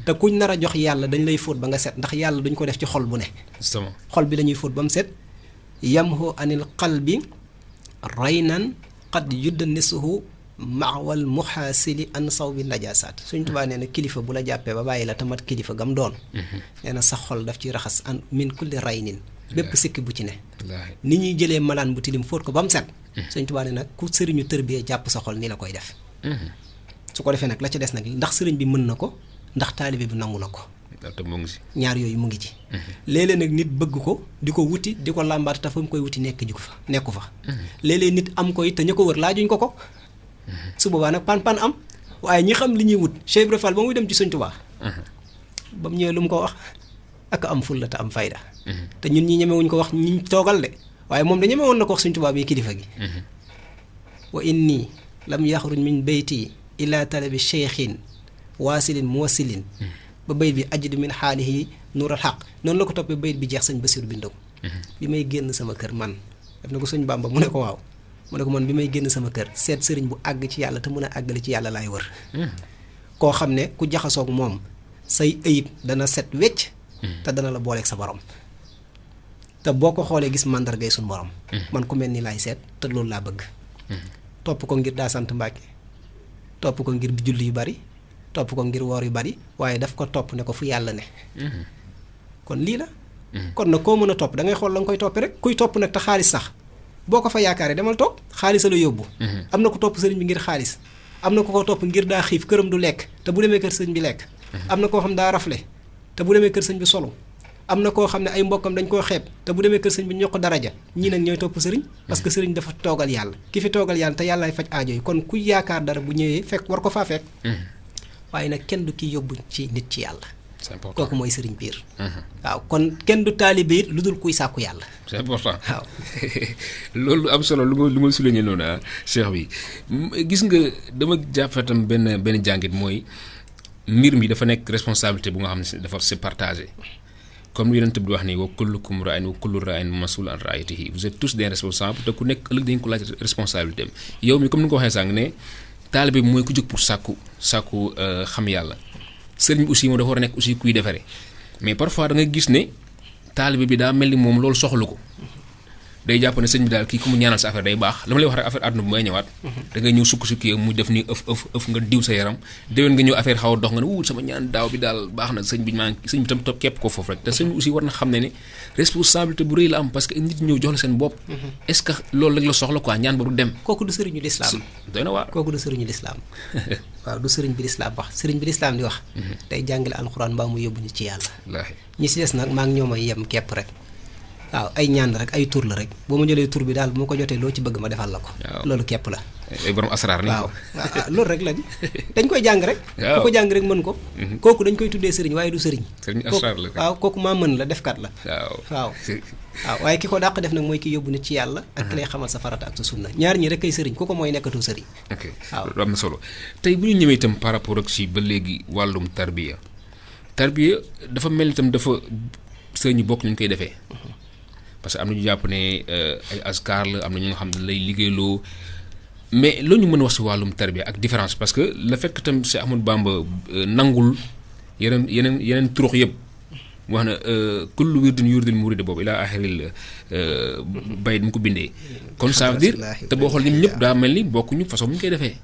te kuñ nar a jox yàlla dañ lay fóot ba nga set ndax yàlla duñ ko def ci xol bu ne. xol bi lañuy fóot ba mu set. yamhu anil qalbi raynan qad yudda nisuhu maawal muhaasili an saw bi najaasaat Sëñ Tuubaa nee na kilifa bu la jàppee ba bàyyi la tamat kilifa gam doon. nee na sa xol daf ci raxas an min kulli raynin bépp sikki bu ci ne. ni ñuy jëlee malaan bu tilim fóot ko ba mu set. Sëñ Tuubaa nee na ku sëriñu tërbiyee jàpp sa xol nii la koy def. su ko defee nag la ca des nag ndax sëriñ bi mën na ko ndax taalibe bi nangu na ko. ñaar yooyu mu ngi ci. léeg-léeg nag nit bëgg ko di ko wuti di ko làmbaat te fa mu koy wuti nekku fa. léeg-léeg nit am ko it te ñu ko wër laajuñ ko. su boobaa nag pan am waaye ñi xam li ñuy wut Cheikh Ibra Fall ba muy dem ci Sëñ Tuubaa. ba mu ñëwee lu mu ko wax ak am fulla te am fayda. te ñun ñi ñemewuñ ko wax ñi toogal de waaye moom da ñemewoon na ko wax Sëñ Tuubaa bi kilifa gi. wa inni lam yaxruj min bayti ila talabi cheikhin waasilin muwasilin ba bayit bi ajidu min xaalihi nuural xaq noonu la ko toppee bayit bi jeex sëñ Basiru bind ko bi may génn sama kër man def na ko sëñ Bàmba mu ne ko waaw mu ne ko man bi may génn sama kër seet sëriñ bu àgg ci yàlla te mën a àggale ci yàlla laay wër. koo xam ne ku jaxasoog moom say ayib dana set wecc te dana la booleeg sa borom te boo ko xoolee gis màndargay suñu borom. man ku mel ni laay seet te loolu laa bëgg. topp ko ngir daa sant Mbàkke topp ko ngir julli yu bari topp ko ngir woor yu bari waaye daf ko topp ne ko fu yàlla ne. kon lii la. kon nag koo mën a topp da ngay xool la nga koy toppee rek kuy topp nag te xaalis sax boo ko fa yaakaaree demal topp xaalis la yóbbu. am na ko topp sëriñ bi ngir xaalis am na ko topp ngir daa xiif këram du lekk te bu demee kër sëriñ bi lekk am na koo xam daa rafle te bu demee kër sëñ bi solo am na koo xam ne ay mbokkam dañ koo xeeb te bu demee kër sëñ bi ñoo ko daraja ñii nag ñooy topp sëriñ parce que sëriñ dafa toogal yàlla ki fi toogal yàlla te yàllaay faj aajo yi kon ku yaakaar dara bu ñëwee fekk war ko faa fekk waaye nag kenn du ki yóbbu ci nit ci yàlla c'est important kooku mooy sëriñ piir waaw kon kenn du taalibe it lu dul kuy sàkku yàlla c'est important waaw loolu am solo lu ma souligné noonu cheikh bi gis nga dama jàpp tam benn jàngit mooy mbir mi dafa nekk responsabilité bu nga xam ne dafa c'est partagé comme li Yonent bi wax ni wa kullukum ra'in wa kullu ra'in mas'ulun an ra'iyatihi vous êtes tous des responsables te ku nekk ëllëg dañ ko laaj responsabilité am yow mi comme ni nga ko waxee sànq ne taalibe bi mooy ku jóg pour sàkku xam yàlla sëriñ bi aussi moom dafa war a nekk aussi kuy defare mais parfois da nga gis ne taalibe bi daa mel ni moom loolu soxlu ko day jàpp ne sëñ bi daal kii ku mu ñaanal sa affaire day baax la ma lay wax rek affaire àdduna bu may ñëwaat da ngay ñëw sukk mu def ni ëf nga diw sa yaram déwén nga ñëw affaire xaw a dox nga ne sama ñaan daaw bi daal baax na sëñ bi tam topp képp ko foofu rek te sëñ bi aussi war na xam ne responsabilité bu rëy la am parce que nit ñëw jox la seen bopp est-ce que loolu rek la soxla quoi ñaan ba du dem kooku du sëriñu lislaam doy na waar kooku du sëriñu lislaam waaw du sëriñ bi lislaam wax sëriñ bi lislaam di wax day jàngale alxuraan mbaa mu yóbbu ñu ci yàlla ñi si des nag maa ngi ñoom ay yem képp rek waaw ay ñaan rek ay tur la rek boo ma jëlee tur bi daal bu ma ko jotee loo ci bëgg ma defal la ko loolu képp la ay borom asraar ni waaw loolu rek la di dañ koy jàng rek ku ko jàng rek mën ko kooku dañ koy tuddee sëriñ waaye du sëriñ asraar la waaw kooku maa mën la defkat la waaw waaye ki ko dàq def nag mooy ki yóbbu nit ci yàlla ak ki lay xamal sa farata ak sa sunna ñaar ñi rek ay sëriñ ku ko mooy nekkatu sëriñ ok waaw lu am na solo tey bu ñu ñëwee itam par rapport ak si ba léegi wàllum tarbiya dafa mel itam dafa sëriñ yi bokk ñu koy defee parce que am na ñu jàpp ne ay askar la am na ñu nga xam ne lay liggéeyloo mais loolu ñu mën a wax si wàllum tarbiya ak différence parce que le fait que tam si Ahmadou Bamba nangul yeneen turux yëpp mu wax na kullu wirdin yuridil murida boobu ilaa axiril bayit mu ko bindee kon ça veut dire te boo xool ñoom ñëpp daa mel ni bokkuñu façon bu ñu koy defee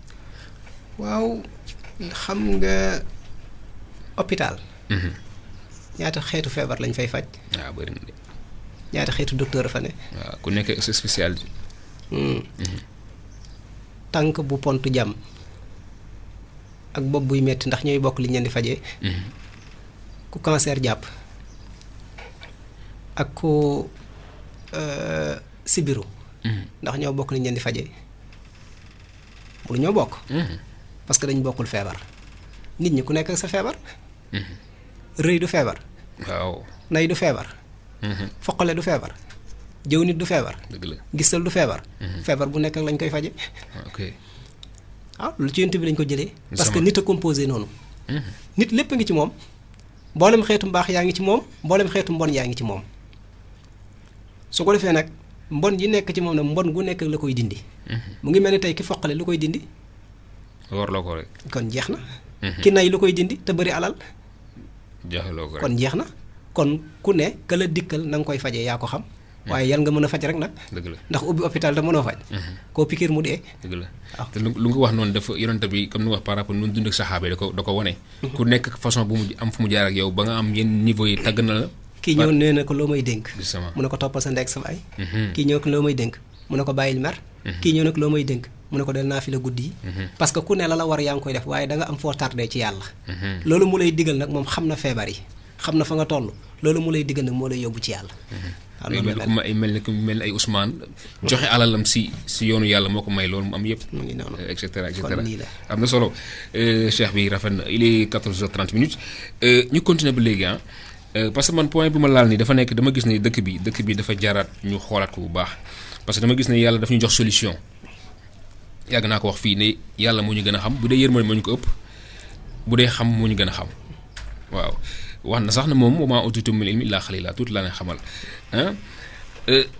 waaw xam nga hôpital ñaata xeetu feebar lañ fay faj waaw bëri na de ñaata xeetu docteur fa ne waaw ku nekk sa spécialité tànk bu pont jàmm ak bopp buy metti ndax ñooy bokk li ñu leen di fajee ku cancer jàpp ak ku sibiru ndax ñoo bokk li ñu leen di fajee lu ñoo bokk parce que dañ bokkul feebar nit ñi ku nekk ak sa feebar rëy du feebar waaw nay du feebar foqale du feebar jëw nit du feebar dëgg la gisal du feebar feebar bu nekk ak lañ koy faje ok lu ci yent bi lañ ko jëlee parce que nit a composé noonu nit lépp ngi ci moom mboolem xeetu mbaax yaa ngi ci moom mboolem xeetu mbon yaa ngi ci moom su ko defee nag mbon yi nekk ci moom nag mbon gu nekk la koy dindi mu ngi mel ni tey ki foqale lu koy dindi war la ko rek kon jeex na ki nay lu koy dindi te bëri alal jaxaloo ko rek kon jeex na kon ku ne ka la dikkal na nga koy fajee yaa ko xam waaye yan nga mën a faj rek nag dëgg la ndax ubbi hôpital te mënoo faj koo pikiir mu dee dëgg la te lu nga wax noonu dafa yonent bi comme ni wax par rapport nu dund ak saxaaba yi da ko wane ku nekk façon bu mu am fu mu jaar ak yow ba nga am yenn niveau yi tàgg na la kii ñëw nee na ko loo may dénk justement mu ne ko toppal sa ndek sa baay kii ñëw ko loo may dénk mu ne ko bàyyil mer kii ñëw ne ko loo may dénk mu ne ko del naa fi la guddi yi parce que ku ne la war yaa ngi koy def waaye da nga am foo tardé ci yàlla loolu mu lay digal nag moom xam na feebar yi xam na fa nga toll loolu mu lay digal nag moo lay yóbbu ci yàlla mel ni ay Ousmane joxe alalam si yoonu yàlla moo ko may loolu mu am yëpp mu ngi noonu et cetera kon nii la am na solo cheikh bi rafet na il est 14h30 ñu continuer ba léegi parce que man point bi ma laal nii dafa nekk dama gis ne dëkk bi dafa jaaraat ñu xoolaat ko bu baax parce que dama gis ne yàlla daf ñu jox solution yàgg naa ko wax fii ne yàlla moo ñu gën a xam bu dee yërmande moo ñu ko ëpp bu dee xam moo ñu gën a xam waaw wax na sax na moom wa maa utiitum minal ilmi illaa qaliilaa tuuti laa ne xamal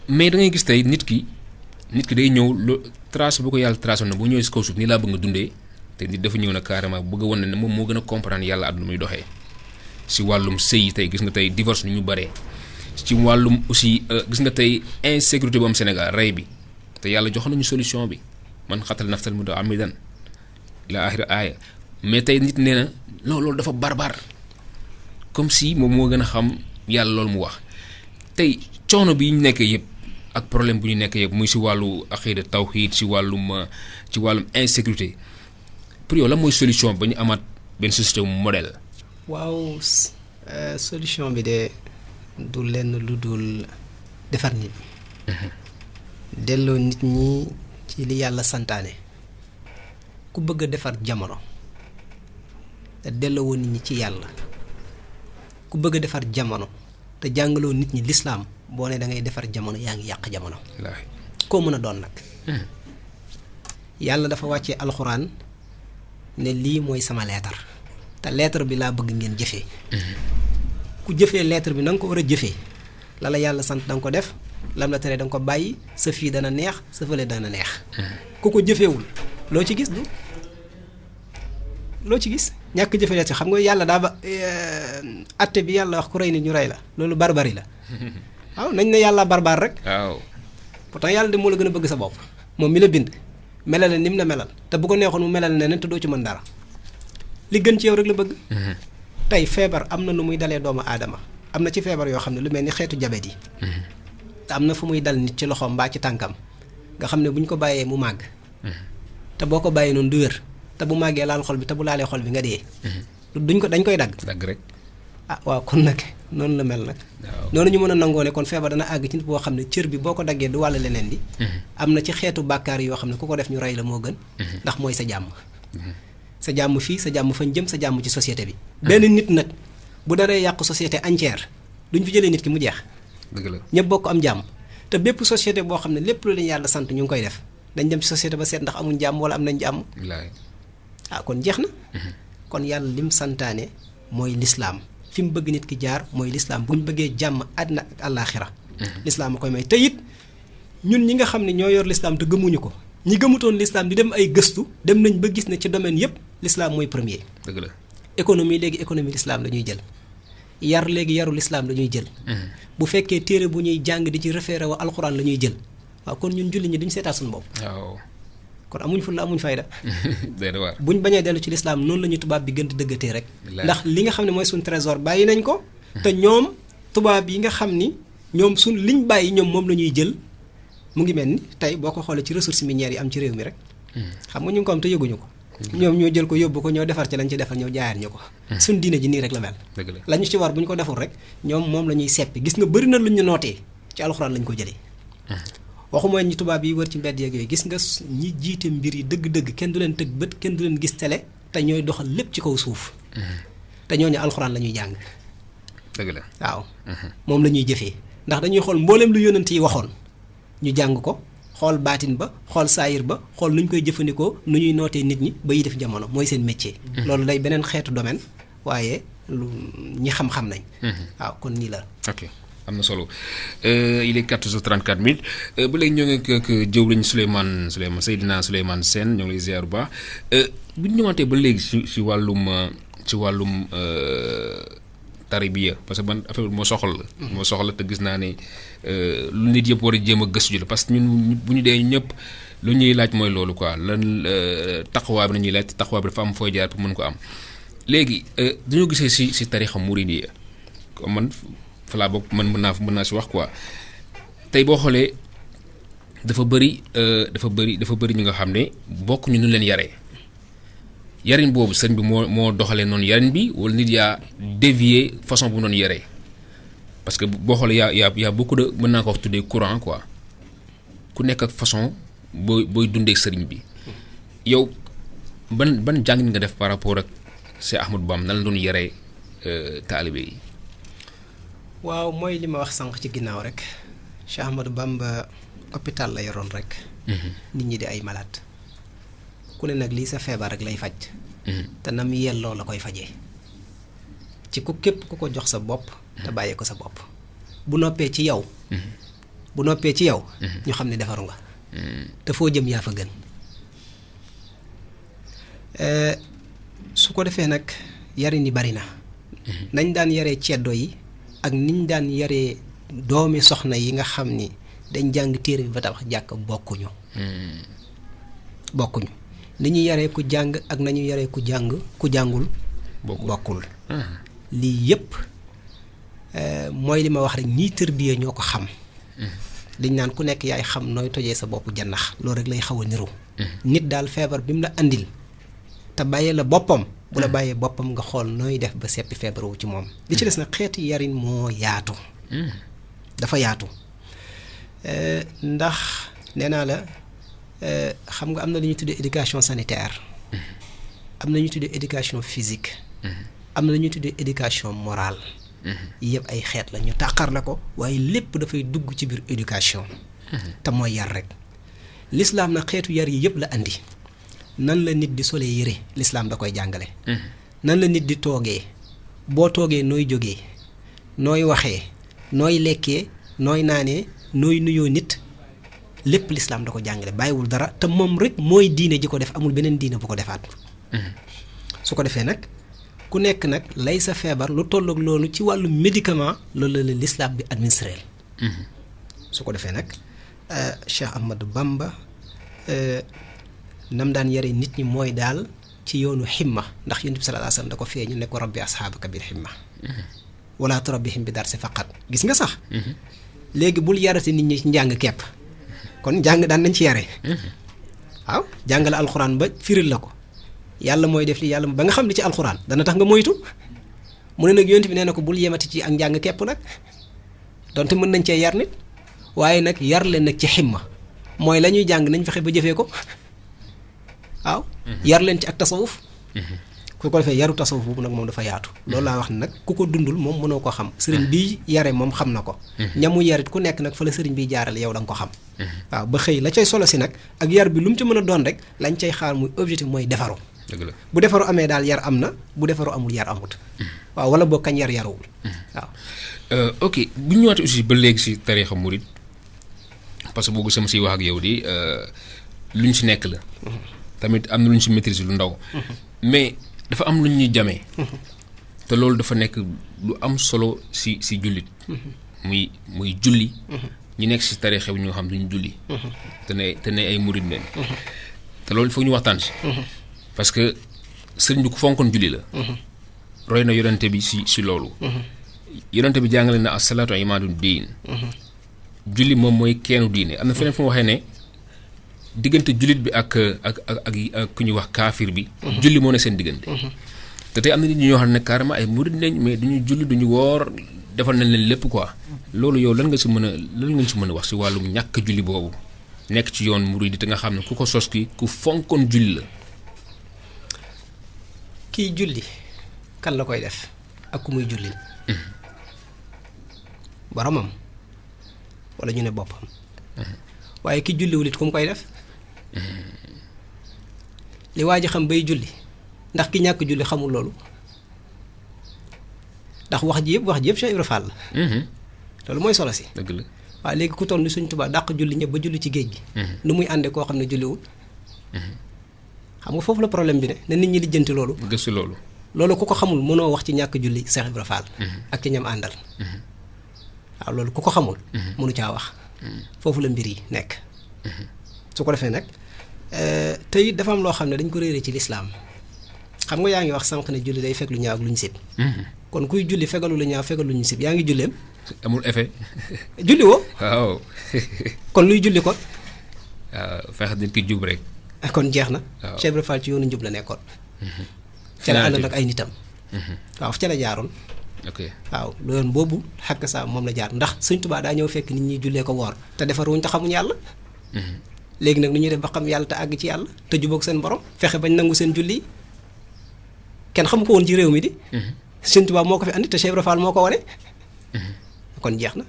mais da ngay gis tey nit ki day ñëw trace bu ko yàlla tracé na bu ñëwee si kaw suuf nii laa bëgg nga dundee te nit dafa ñëw na carrément bëgg a wan ne moom moo gën a comprendre yàlla àdduna muy doxee si wàllum sëy tey gis nga tey divorce ni ñu baree ci wàllum aussi gis nga tey insécurité bu am Sénégal rey bi te yàlla jox nañu solution bi man xatal naftal mutaammidan ila axiri aaya mais tey nit nee na loolu dafa barbar comme si moom moo gën a xam yàlla loolu mu wax tey coono bi ñu nekk yëpp ak problème bu ñu nekk yëpp muy si wàllu aqida tawhid ci wàllum insécurité pour yow la mooy solution ba ñu amaat benn société modèle waaw solution bi de du lenn lu dul defar nit delloo nit ñi ci li yàlla santaane ku bëgg a defar jamono te delloo nit ñi ci yàlla ku bëgg a defar jamono te jàngaloo nit ñi lislaam boo ne da ngay defar jamono yaa ngi yàq jamono koo mën a doon nag yàlla dafa wàccee alxuraan ne lii mooy sama leetar te leetar bi laa bëgg ngeen jëfee ku jëfee leetar bi na nga ko war a jëfee la la yàlla sant da nga ko def lam la tere da nga ko bàyyi sa fii dana neex sa fële dana neex ku ko jëfeewul loo ci gis du loo ci gis ñàkk jëfe leetar xam nga yàlla daa ba atte bi yàlla wax ku rey nit ñu rey la loolu barbari la waaw nañ ne yàlla barbar rek waaw pourtant yàlla de moo la gën a bëgg sa bopp moom mi la bind melal ni mu la melal te bu ko neexoon mu melal ne te doo ci mën dara li gën ci yow rek la bëgg tey feebar am na nu muy dalee doomu aadama am na ci feebar yoo xam ne lu mel ni xeetu jabet yi te am na fu muy dal nit ci loxoom mbaa ci tànkam nga xam ne bu ñu ko bàyyee mu màgg te boo ko bàyyee noonu du wér te bu màggee laal xol bi te bu laalee xol bi nga dee dañ koy dagg rek ah waaw kon nag noonu la mel nag noonu ñu mën a nangoo ne kon feebar dana àgg ci nit boo xam ne cër bi boo ko daggee du wàll leneen di am na ci xeetu bàkkaar yoo xam ne ku ko def ñu rey la moo gën ndax mooy sa jàmm sa jàmm fii sa jàmm fañ jëm sa jàmm ci société bi benn nit nag bu daree yàq société entière duñ fi jëlee nit ki mu jeex dëgg la ñëpp bokk am jàmm te bépp société boo xam ne lépp lu leen yàlla sant ñu ngi koy def dañ dem ci société ba seet ndax amuñ jàmm wala am nañ jàmm ah kon jeex na kon yàlla lim santaane mooy lislaam fi mu bëgg nit ki jaar mooy lislaam bu ñu bëggee jàmm àddina ak àllaaxira lislaam a koy may te it ñun ñi nga xam ne ñoo yor lislaam te gëmuñu ko ñi gëmutoon lislaam di dem ay gëstu dem nañ ba gis ne ci domaine yépp lislaam mooy premier dëgg la économie léegi économie lislaam la ñuy jël yar léegi yaru lislaam la ñuy jël bu fekkee téere bu ñuy jàng di ci référé wa alxuraan la ñuy jël waaw kon ñun julli ñi duñ seetaat suñu bopp waaw kon amuñ fulla amuñ fayda waar buñ bañee dellu ci lislaam noonu la ñuy tubaab bi gën di dëggatee rek ndax li nga xam ne mooy suñ trésor bàyyi nañ ko te ñoom tubaab yi nga xam ni ñoom suñ liñ bàyyi ñoom moom la ñuy jël mu ngi mel ni tey boo ko xoolee ci ressources minières yi am ci réew mi rek xam nga ñu ngi ko am te yëguñu ko ñoom ñoo jël ko yóbbu ko ñoo defar ci lañ ci defar ñoo jaayaat ñu ko suñ diine ji nii rek la mel la ñu ci war bu ñu ko deful rek ñoom moom la ñuy seppi gis nga bëri na luñ ñu nootee ci alxuraan lañ ko jëlee waxuma ñi tubaab yi wër ci mbedd yeeg yooyu gis nga ñi jiite mbir yi dëgg-dëgg kenn du leen tëgg bët kenn du leen gis télé te ñooy doxal lépp ci kaw suuf te ñooñu alxuraan la ñuy jàng dëgg la waaw moom la ñuy jëfee ndax dañuy xool mbooleem lu yónnent yi waxoon ñu jàng ko xool baatin ba xool saayir ba xool nu ñu koy jëfandikoo nu ñuy nootee nit ñi ba yi def jamono mooy seen métier loolu day beneen xeetu domaine waaye lu ñi xam-xam nañ waaw kon nii la ok am na solo il est 14h34 minutes ba léegi ñoo ngi ak jëwriñ Souleymane Seydina Souleymane Sène ñoo ngi lay ziar bu baax bu ñu ñëwaatee ba léegi ci wàllum taribiya parce que man affaire bi moo soxla te gis naa ne lu nit yëpp war a jéem a gëstu ji la parce que ñun bu ñu dee ñëpp lu ñuy laaj mooy loolu quoi lan taxawaay bi nañuy laaj taxawaay bi dafa am fooy jaar pour mën ko am léegi dañoo gisee ci tarixa muridiya comme man fa laa bokk man mën naa ci wax quoi tey boo xoolee dafa bëri ñu nga xam ne bokk ñu nu leen yaree yarin boobu sëñ bi moo doxalee noonu yarin bi wala nit yaa dévier façon bu noonu yaree parce que boo xoolee yaa beaucoup de mën naa ko wax tuddee courant quoi ku nekk ak façon booy dundee sëriñ bi yow ban jàngin nga def par rapport ak Cheikh Ahmadou Bamba nan la doon yaree taalibe yi. waaw mooy li ma wax sànq ci ginnaaw rek Cheikh Ahmadou Bamba hôpital la yoroon rek. nit ñi di ay malade ku ne nag lii sa feebar rek lay faj. te nam yelloo la koy fajee ci ku képp ku ko jox sa bopp. te bàyyee ko sa bopp bu noppee ci yow. ñu xam ne defaru nga. te foo jëm yaa fa gën. su ko defee nag yarin yi bari na. nañ daan yaree ceddo yi ak niñ daan yaree doomi soxna yi nga xam ni dañ jàng téere bi ba tabax jàkk bokkuñu. ni ñu yaree ku jàng ak nañu yaree ku jàngul bokkul. lii yépp mooy li ma wax rek ñiy tërbiyee ñoo ko xam. liñ naan ku nekk yaay xam nooy tojee sa bopp jannax loolu rek lay xaw a niru. nit daal feebar bi mu la andil te bàyyee la boppam bu la bàyyee boppam nga xool nooy def ba seppi feebar wu ci moom. li ci des nag xeeti yarin moo yaatu. dafa yaatu ndax nee naa la xam nga am na lu ñuy tuddee éducation sanitaire. am na lu ñuy tuddee éducation physique. am na lu ñuy tuddee éducation morale. yëpp ay xeet la ñu tàqar la ko waaye lépp dafay dugg ci biir éducation. te mooy yar rek. l'islam nag xeetu yar yi yëpp la andi. nan la nit di solee yére l'islam da koy jàngale. nan la nit di toogee boo toogee nooy jógee nooy waxee nooy lekkee nooy naanee nooy nuyoo nit lépp l'islam da ko jàngale bàyyiwul dara te moom rek mooy diine ji ko def amul beneen diine bu ko defaat. su ko defee nag ku nekk nag lay sa feebar lu tolloog loolu ci wàllu médicament loolu la l'islam bi administré. su ko defee nag Cheikh Ahmadou Bamba nam daan yare nit ñi mooy daal ci yoonu ximma ndax yonent bi sallallahu alayhi wasallam da ko feeñu ne ko rabbi asxaabaka bil ximma wala turabbihim bi darsi faqat gis nga sax léegi bul yarati nit ñi ci njàng kepp kon njàng daan nañ ci yare waaw jàngale alxuraan ba firil la ko yàlla mooy def li yàlla ba nga xam li ci alxuraan dana tax nga moytu mu ne nag yonent bi nee na ko bul yemati ci ak njàng kepp nag donte mën nañ cee yar nit waaye nag yar leen nag ci ximma mooy la ñuy jàng nañ fexe ba jëfee ko waaw yar leen ci ak tasawuf ku ko defee yaru tasawuf boobu nag moom dafa yaatu loolu laa wax ne nag ku ko dundul moom mënoo ko xam sëriñ bi yare moom xam na ko ñamu yarit ku nekk nag fa la sëriñ bi jaarale yow da nga ko xam waaw ba xëy la cay solo si nag ak yar bi lu mu ci mën a doon rek lañ cay xaar muy objectif mooy defaru dëgg la bu defaru amee daal yar am na bu defaru amul yar amut waaw wala boo kañ yar yaruwul waaw ok bu ñu ñëwaatee aussi ba léegi si tariixa murid parce que boobu sama siy wax ak yow di lu ñu si nekk la tamit am na lu ñu si maîtriser lu ndaw mais dafa am lu ñuy jamee te loolu dafa nekk lu am solo si jullit muy julli ñu nekk si tariixa bi ñoo xam duñu julli te ne ay murid leen te loolu foog ñu waxtaan si parce que sëriñ bi ku fonkoon julli la roy na yonente bi si loolu yonente bi jàngale na as-salaatu imaadu diin julli moom mooy keenu diine am na feneen fu mu waxee ne diggante jullit bi ak ku ñuy wax kaafir bi julli moo ne seen diggante te tey am na nit ñoo xam ne carrément ay murid lañ mais duñu julli duñu woor defal nañ leen lépp quoi loolu yow lan nga si mën a wax si wàllum ñàkk julli boobu nekk ci yoon murid te nga xam ne ku ko sos ki ku fonkoon julli la kiy julli kan la koy def ak ku muy jullil boromam wala ñu ne boppam waaye ki julliwul it ku mu koy def li waa ji xam bay julli ndax ki ñàkk julli xamul loolu ndax wax ji yëpp Cheikh Ibra Fall la loolu mooy solo si dëgg la waaye léegi ku toll ni Sëñ Tuubaa dàq julli ñëpp ba julli ci géej gi nu muy àndee koo xam ne julliwul xam nga foofu la problème bi ne na nit ñi lijjanti loolu gëstu loolu ku ko xamul mënoo wax ci ñàkk julli Cheikh Ibra Fall ak ci ñam àndal waaw loolu ku ko xamul mënu caa wax foofu la mbir yi nekk su ko defee nag te it dafa am loo xam ne dañ ko réeree ci lislaam xam nga yaa ngi wax sànq ne julli day fekk lu ñaaw ak lu ñu sib kon kuy julli fegalu lu ñaaw fegal lu ñu sib yaa ngi julleem amul effet julli woo waaw kon luy julli kon waaw fexe dañ ko jub rek kon jeex na waaw Cheikh Ibra Fall ci yoonu njub la nekkoon ca la àndoon ak ay nitam waaw ca la jaaroon ok waaw loolu boobu xakk saa moom la jaar ndax Sëñ Tuubaa daa ñëw fekk nit ñi jullee ko woor te defaruñ te xamuñ yàlla léegi nag nu ñuy def ba xam yàlla te àgg ci yàlla te jubóog seen borom fexe bañ nangu seen julli kenn xamu ko woon ci réew mi di Sëñ Tuubaa moo ko fi andi te Cheikh Ibra Fall moo ko wane kon jeex na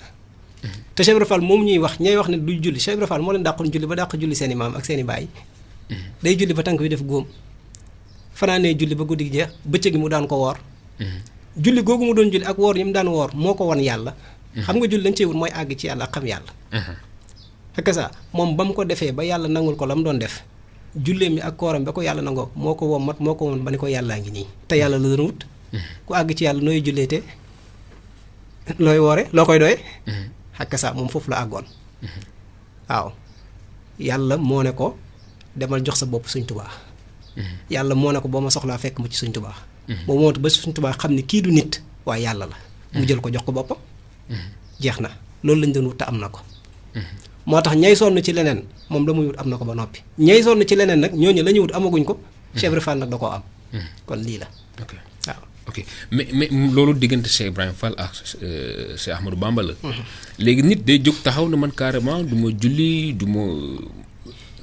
te Cheikh Ibra Fall moom ñuy wax ñay wax ne duy julli Cheikh Ibra Fall moo leen dàqoon julli ba dàq julli seen i maam ak seen i baay day julli ba tànk bi def góom fanaanee julli ba guddi gi jeex bëccëg gi mu daan ko woor julli googu mu doon julli ak woor yi mu daan woor moo ko wan yàlla xam nga julli lañ cey wut mooy àgg ci yàlla ak xam yàlla fekk sa moom ba mu ko defee ba yàlla nangul ko la mu doon def julleem mi ak kooram ba ko yàlla nangoo moo ko wom mat moo ko woon ba ni ko yàllaa ngi nii te yàlla la doon wut ku àgg ci yàlla nooy julleete looy woore loo koy doye xakk sa moom foofu la àggoon waaw yàlla moo ne ko demal jox sa bopp Sëñ Tuubaa yàlla moo ne ko boo ma soxlaa fekk mu ci Sëñ Tuubaa moom moo tax ba Sëñ Tuubaa xam ne kii du nit waaye yàlla la mu jël ko jox ko boppam jeex na loolu lañ doon wut te am na ko moo tax ñay sonn ci leneen moom la muy wut am na ko ba noppi ñay sonn ci leneen nag ñooñu la ñuy wut amaguñ ko Cheikh Ibra Fall nag da koo am kon lii la. ok waaw. ok mais loolu diggante Cheikh Ibrahima Fall ak Cheikh Ahmadou Bamba la. léegi nit day jóg taxaw na man carrément du ma julli du ma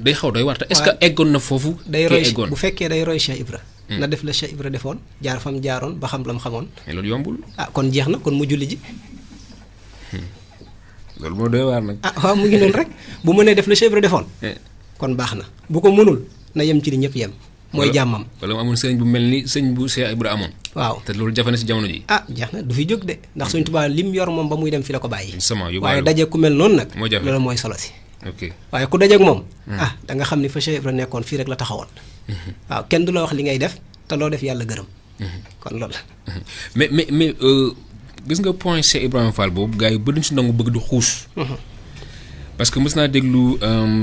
day xaw doy war est-ce que eggoon na foofu. day roy bu fekkee day roy Cheikh Ibra. na def la Cheikh Ibra defoon jaar fam jaaroon ba xam lam xamoon. mais loolu yombul. kon jeex na kon mu julli ji. loolu moo doy waar nag. waaw mu ngi noonu rek bu mënee def la Cheikh Ibra defoon. kon baax na bu ko mënul na yem ci li ñëpp yem. mooy jàmmam. wala mu amoon sëñ bu mel ni sëñ bu Cheikh Ibra amoon. waaw te loolu jafe na si jamono ji. jeex na du fi jóg de ndax Sëñ Tuubaa lim yor moom ba muy dem fi la ko bàyyi. sama yu waaye daje ku mel noonu nag. moo jafe loolu mooy solo si. ok waaye ku dajeeg moom. da nga xam ni fa Cheikh Ibra nekkoon fii rek la taxawoon. waaw kenn du la wax li ngay def te loo def yàlla gërëm. kon loolu la. mais gis nga point Cheikh Ibrahima Fall boobu gars yi bëri si nangu bëgg di xuus. parce que mës naa déglu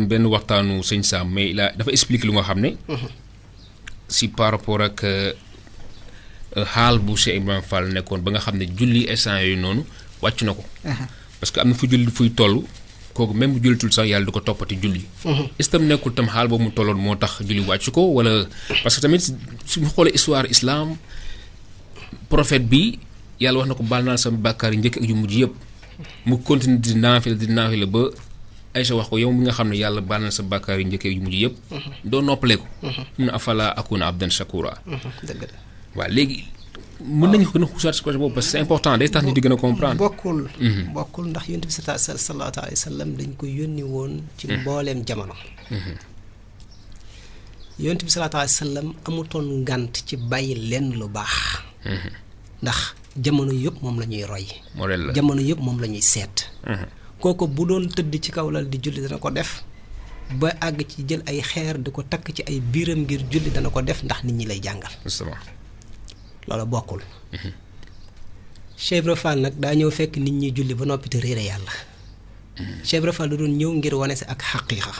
benn waxtaanu sëñ Sam mais dafa expliquer lu nga xam ne. si par rapport ak xaal bu Cheikh Ibrahima Fall nekkoon ba nga xam ne julli instant yooyu noonu wàcc na ko. parce que am na fu julli fuy toll kooku même bu jullitul sax yàlla du ko toppati julli. est-ce que tam nekkul tam xaal boobu mu tolloon moo tax julli wàcc ko wala parce que tamit suñu xoolee histoire islam prophète bi yàlla wax na ko baal naa sama bàkkaar yi njëkk ak yu mujj yëpp mu continue di naafila ba Aïcha wax ko yow mi nga xam ne yàlla baal na sa bàkkaar yi njëkk ak yu mujj yëpp. doo noppale ko. mun na afala akuna abdan shakura. dëgg la waaw léegi mën nañu ko gën a xuusaat si côté boobu parce que c'est important day tax nit di gën a comprendre. bokkul ndax yonent bi sallallahu alayhi wa sallam dañ ko yónni woon ci mbooleem jamono. yonent bi sallallahu alayhi wa sallam amutoon ngànt ci bàyyi lenn lu baax. ndax jamono yëpp moom la ñuy roy. modèle la jamono yëpp moom la ñuy seet. kooku bu doon tëdd ci kaw lal di julli dana ko def ba àgg ci jël ay xeer di ko takk ci ay biiram ngir julli dana ko def ndax nit ñi lay jàngal. justement loolu bokkul. Cheikh Ibra Fall nag daa ñëw fekk nit ñi julli ba noppi te réere yàlla. Cheikh Ibra Fall da doon ñëw ngir wane si ak xaqiiqa.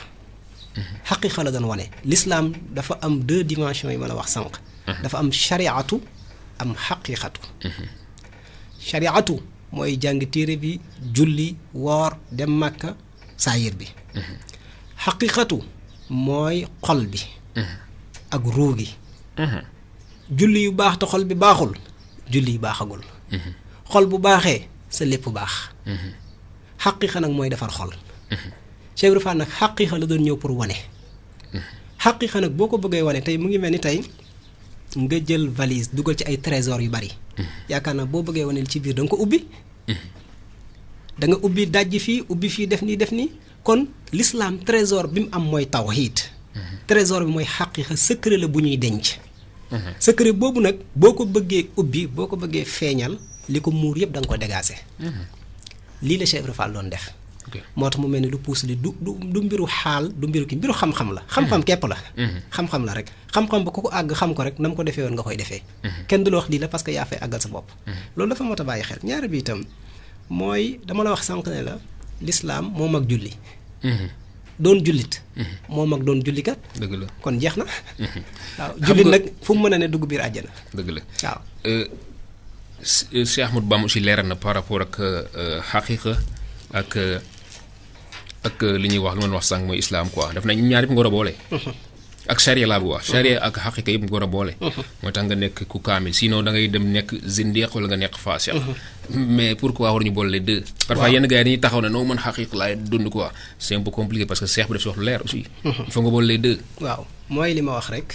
xaqiiqa la doon wane. l'islam dafa am 2 dimensions yi ma la wax sànq. dafa am shariatu am xaqiiqatu. shariatu mooy jàng téere bi julli woor dem màkka saayir bi. xaqiiqatu mooy xol bi. ak ruu gi. julli yu baax te xol bi baaxul julli yu baaxagul. xol bu baaxee sa lépp baax. xaqiiqa nag mooy defar xol. Cheikh Ibra Fall nag xaqiiqa la doon ñëw pour wane. xaqiiqa nag boo ko bëggee wane tey mu ngi mel ni tey nga jël valise dugal ci ay trésor yu bari. yaakaar naa boo bëggee wane li ci biir da nga ko ubbi. da nga ubbi dajji fii ubbi fii def nii kon l'islam trésor bi mu am mooy tawhiid. trésor bi mooy xaqiiqa secret la bu ñuy denc. secret boobu nag boo ko bëggee ubbi boo ko bëggee feeñal li ko muur yëpp da nga ko dégager. lii la Cheikh Ibra Fall doon def. moo tax mu mel ni du puus li du mbiru xaal du mbiru ki mbiru xam-xam la. xam-xam képp la. xam-xam la rek xam-xam ba ku ko àgg xam ko rek na mu ko defee woon nga koy defee. kenn du la wax lii la parce que yaa fay àggal sa bopp. loolu dafa mot a bàyyi xel ñaari bi itam mooy dama la wax sànq ne la l'islam moo mag julli. doon jullit. moo mag doon jullikat. dëgg la kon jeex na. waaw jullit nag fu mu mën a ne dugg biir àjjana. dëgg la waaw. Cheikh Ahmadou Bamba aussi leeral na par rapport ak xaqiiqa ak li ñuy wax lu ma wax sànq mooy islam quoi daf nañ ñaar yëpp nga war a boole. ak charia laa bu wax. charia ak xaqiiqa yëpp nga war a boole. mooy tax nga nekk ku kaamil sinon da ngay dem nekk zindiq wala nga nekk faasiq. mais pourquoi waruñu boole les deux. parfois yenn gars yi dañuy taxaw ne noo mën xaqiiqa laay dund quoi c'est un peu compliqué parce que seex bi daf si wax lu leer aussi. il faut nga boole les deux. waaw mooy li ma wax rek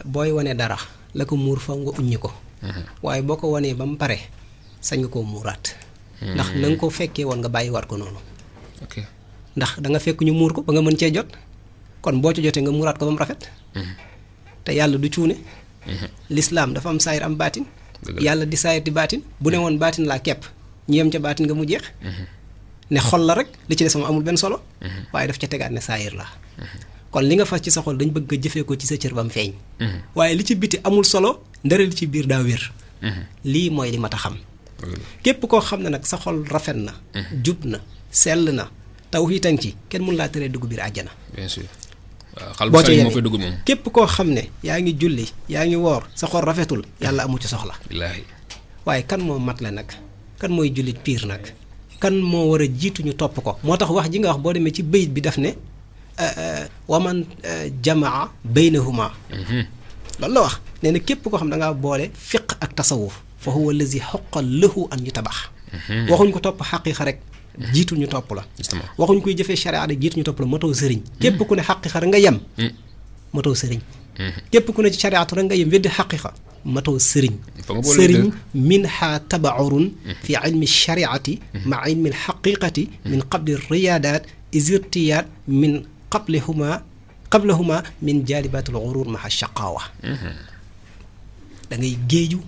booy wane dara la ko muur faw nga uññi ko. waaye boo ko wanee ba mu pare sañ nga koo muuraat. ndax na nga ko fekkee woon nga bàyyiwaat ko noonu. ok ndax da nga fekk ñu muur ko ba nga mën cee jot kon boo ci jotee nga muuraat ko ba mu rafet. te yàlla du cuune. l'islam dafa am saayir am baatin. yàlla di saayir di baatin bu ne woon baatin laa kepp ñu yem ca baatin nga mu jeex. ne xol la rek li ci des moom amul benn solo. waaye daf ca tegaat ne saayir la. kon li nga fas ci sa xol dañ bëgg nga jëfee ko ci sa cër ba mu feeñ. waaye li ci biti amul solo ndara li ci biir daa wér. lii mooy li mat a xam. képp koo xam ne nag sa xol rafet na. jub na sell na tawhiid ci kenn mun laa teree dugg biir àjjana. bien sûr waaw xal bu sell moo fay dugg moom. képp koo xam ne yaa ngi julli yaa ngi woor sa xol rafetul yàlla amu ci soxla. billaahi waaye kan moo mat la nag kan mooy jullit piir nag kan moo war a jiitu ñu topp ko moo tax wax ji nga wax boo demee ci bayit bi daf ne waman jamaa baynahuma loolu la wax nee na képp koo xam da ngaa boole fiq ak tasawuf fa huwa allazi xoqa lahu an yutabax waxuñ ko topp xaqiiqa rek jiitul ñu topp la waxuñ koy jëfee sharia rek jiitul ñu topp la matoo sëriñ képp ku ne xaqiiqa rek nga yem matoo sëriñ képp ku ne ci shariatu rek nga yem weddi xaqiiqa matoo sëriñ sëriñ minha tabaurun fi ilmi shariati ma ilmi alxaqiqati min qabli riyadat isirtiyaat min qablahuma min jaalibatul gurur maha shaqawa da ngay géeju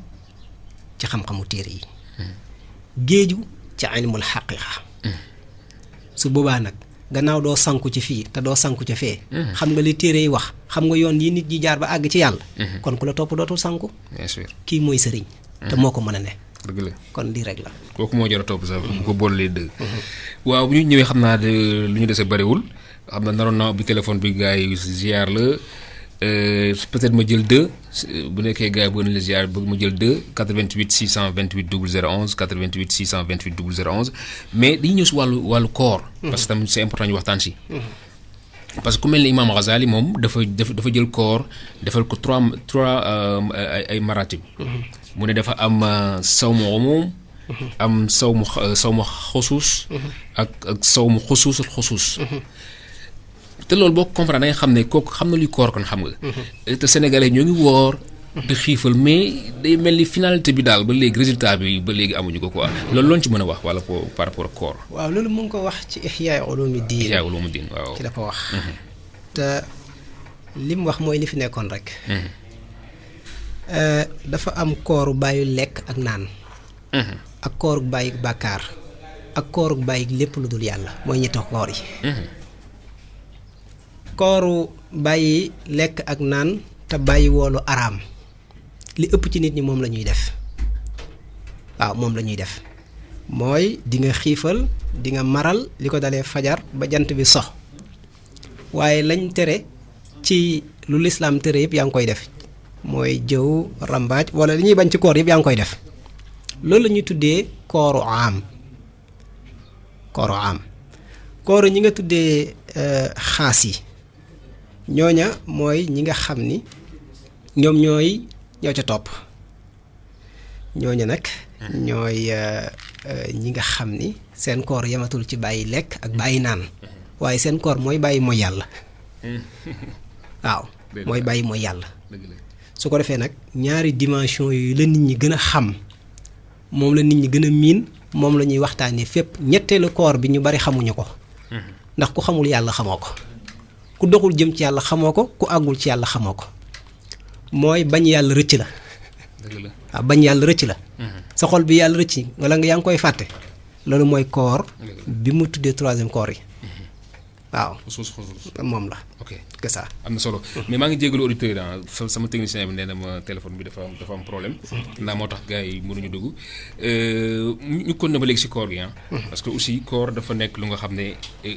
ci xam-xamu téere yi géeju ci ilmul xaqiqa su boobaa nag gannaaw doo sanku ci fii te doo sanku ca fee xam nga li téere yi wax xam nga yoon yi nit ñi jaar ba àgg ci yàlla kon ku la topp dootul sanku bien sûr kii mooy sëriñ te moo ko mën a ne dëgg la kon lii rek la kooku moo jar a topp sax bu ko boolee dëgg waaw bu ñu ñëwee xam naa de lu ñu dese bariwul xam na naroon naa ubbi téléphone bi gars yi ziar la peut-être ma jël 2 bu nekkee gars yi boo na la ziar bëgg ma jël 2 88 628 0011 88 628 0011 mais dañuy ñëw si wàllu koor parce que tamit c'est important ñu waxtaan si parce que ku mel ni Imam Ghazali moom dafa jël koor defal ko trois ay maratib mu ne dafa am sawmu umum am sawmu xusuus ak sawmu xusuus te loolu boo ko comprendre da nga xam ne kooku xam na luy koor kon xam nga te sénégalais ñoo ngi woor di xiifal mais day mel ni finalité bi daal ba léegi résultat bi ba léegi amuñu ko quoi loolu loon ci mën a wax wala par rapport ak koor waaw loolu mu ngi ko wax ci Ihya Ulumuddin waaw ci la ko wax te li mu wax mooy li fi nekkoon rek dafa am kooru bàyyi lekk ak naan ak kooru bàyyi bàkkaar ak kooru bàyyi lépp lu dul yàlla mooy ñetti koor yi kooru bàyyi lekk ak naan te bàyyi woolu araam li ëpp ci nit ñi moom la ñuy def waaw moom la ñuy def mooy di nga xiifal di nga maral li ko dalee fajar ba jant bi sox waaye lañ tere ci lu lislaam tere yëpp yaa ngi koy def mooy jëw rambaaj wala li ñuy bañ ci koor yëpp yaa ngi koy def loolu la ñuy tuddee kooru am kooru ñi nga tuddee xaas yi ñooña mooy ñi nga xam ni ñoom ñoo ca topp ñooña nag ñooy ñi nga xam ni seen koor yematul ci bàyyi lekk ak bàyyi naan waaye seen koor mooy bàyyi mooy yàlla waaw mooy bàyyi mooy yàlla su ko defee nag ñaari dimension yooyu la nit ñi gën a xam moom la nit ñi gën a miin moom la ñuy waxtaanee fépp ñetteelu koor bi ñu bari xamuñu ko ndax ku xamul yàlla xamoo ko ku doxul jëm ci yàlla xamoo ko ku àggul ci yàlla xamoo ko mooy bañ yàlla rëcc la waaw bañ yàlla rëcc la sa xol bi yàlla rëcc wala nga yaa ngi koy fàtte loolu mooy koor bi mu tuddee troisième koor yi waaw moom la ok que ça am na solo mais maa ngi jégalu auditeur yi sama technicien bi nee na ma téléphone bi dafa am problème ndax moo tax gars yi mënuñu dugg ñu kon na ba léegi si koor gi parce que aussi koor dafa nekk lu nga xam ne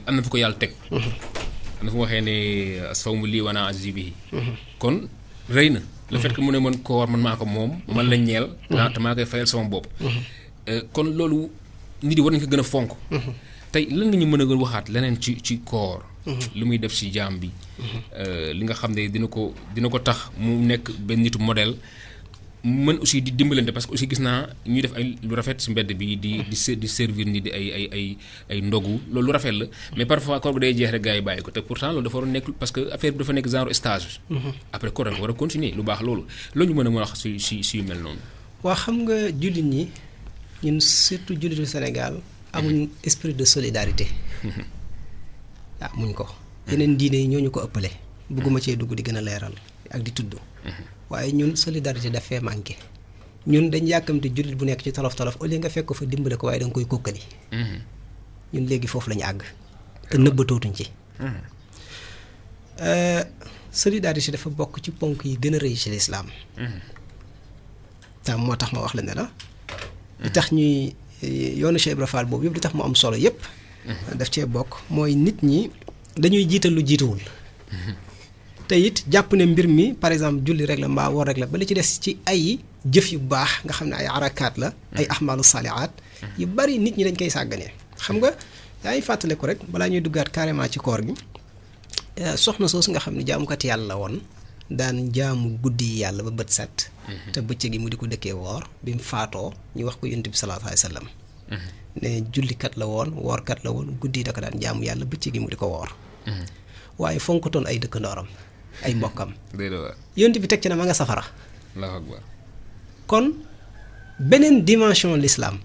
am na fu ko yàlla teg am na fu waxee ne sawmu lii wana azizi bihi kon rëy na le fait que mu ne man koor man maa ko moom man la ñeel te maa koy fayal sama bopp kon loolu nit yi war nañu ko gën a fonk tey lan nga ñu mën a gën waxaat leneen ci koor lu muy def ci jaam bi li nga xam ne dina ko tax mu nekk benn nitu modèle mën aussi di dimbalante parce que aussi gis naa ñuy def ay lu rafet ci mbedd bi di servir ni di ay ndogu loolu lu rafet la mais parfois koor bi day jeex rek gars yi bàyyi ko te pourtant loolu dafa war a nekk parce que affaire bi dafa nekk genre stage après koor dafa war a continuer lu baax loolu ñu mën a wax ci yu mel noonu waa xam nga jullit ñi ñun surtout jullitu Sénégal amuñ esprit de solidarité waaw muñ ko yeneen diine yi ñoo ñu ko ëppale bëgguma cee dugg di gën a leeral ak di tudd waaye ñun solidarité daf fee manqué ñun dañ yàkkamte jullit bu nekk ci tolof-tolof au lieu nga fekk ko fa dimbale ko waaye da nga koy kókkali ñun léegi foofu la ñu àgg te nëbbatootuñ ci solidarité dafa bokk ci ponk yi gën a rëy ci lislaam tam moo tax ma wax la ne la li tax ñuy yoonu Cheikh Ibra Fall boobu yëpp li tax mu am solo yëpp daf cee bokk mooy nit ñi dañuy jiital lu jiituwul te it jàpp ne mbir mi par exemple julli rek la mbaa woor rek la ba li ci des ci ay jëf yu baax nga xam ne ay arakaat la ay ahmaalu saalihaat yu bari nit ñi dañ koy sàgganee xam nga yaa ngi fàttale ko rek balaa ñuy duggaat carrément ci koor gi soxna soosu nga xam ne jaamukat yàlla la woon daan jaamu guddi yi yàlla ba bët set te bëccëg gi mu di ko dëkkee woor bi mu faatoo ñu wax ko yonent bi sallallahu alayhi wa sallam ne jullikat la woon woorkat la woon guddi yi da ko daan jaamu yàlla bëccëg gi mu di ko woor waaye fonkutoon ay dëkkandooram ay mbokkam yonent bi teg ci na ma nga safara Allahu akbar kon beneen dimension l'islam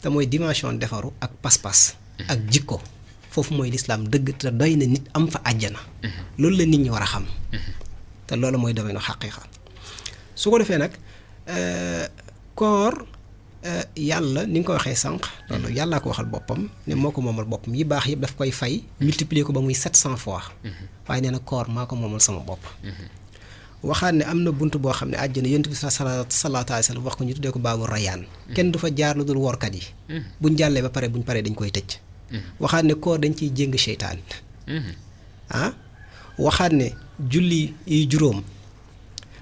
te mooy dimension defaru ak pas-pas ak jikko foofu mooy l'islam dëgg te doy na nit am fa àjjana loolu la nit ñi war a xam te loolu mooy domaine xaqiiqa su ko defee nag koor yàlla ni nga ko waxee sànq loolu yàllaa ko waxal boppam ne moo ko moomal boppam yi baax yëpp daf koy fay multiplier ko ba muy 700 fois waaye nee na koor maa ko moomal sama bopp waxaat ne am na bunt boo xam ne àjjana yonent bi sallallahu alayhi wa sallam wax ko ñu tuddee ko baabu rayaan kenn du fa jaar lu dul woorkat yi buñ jàllee ba pare buñ paree dañ koy tëj waxaat ne koor dañ ciy jéng seytaan waxaat ne julli yi juróom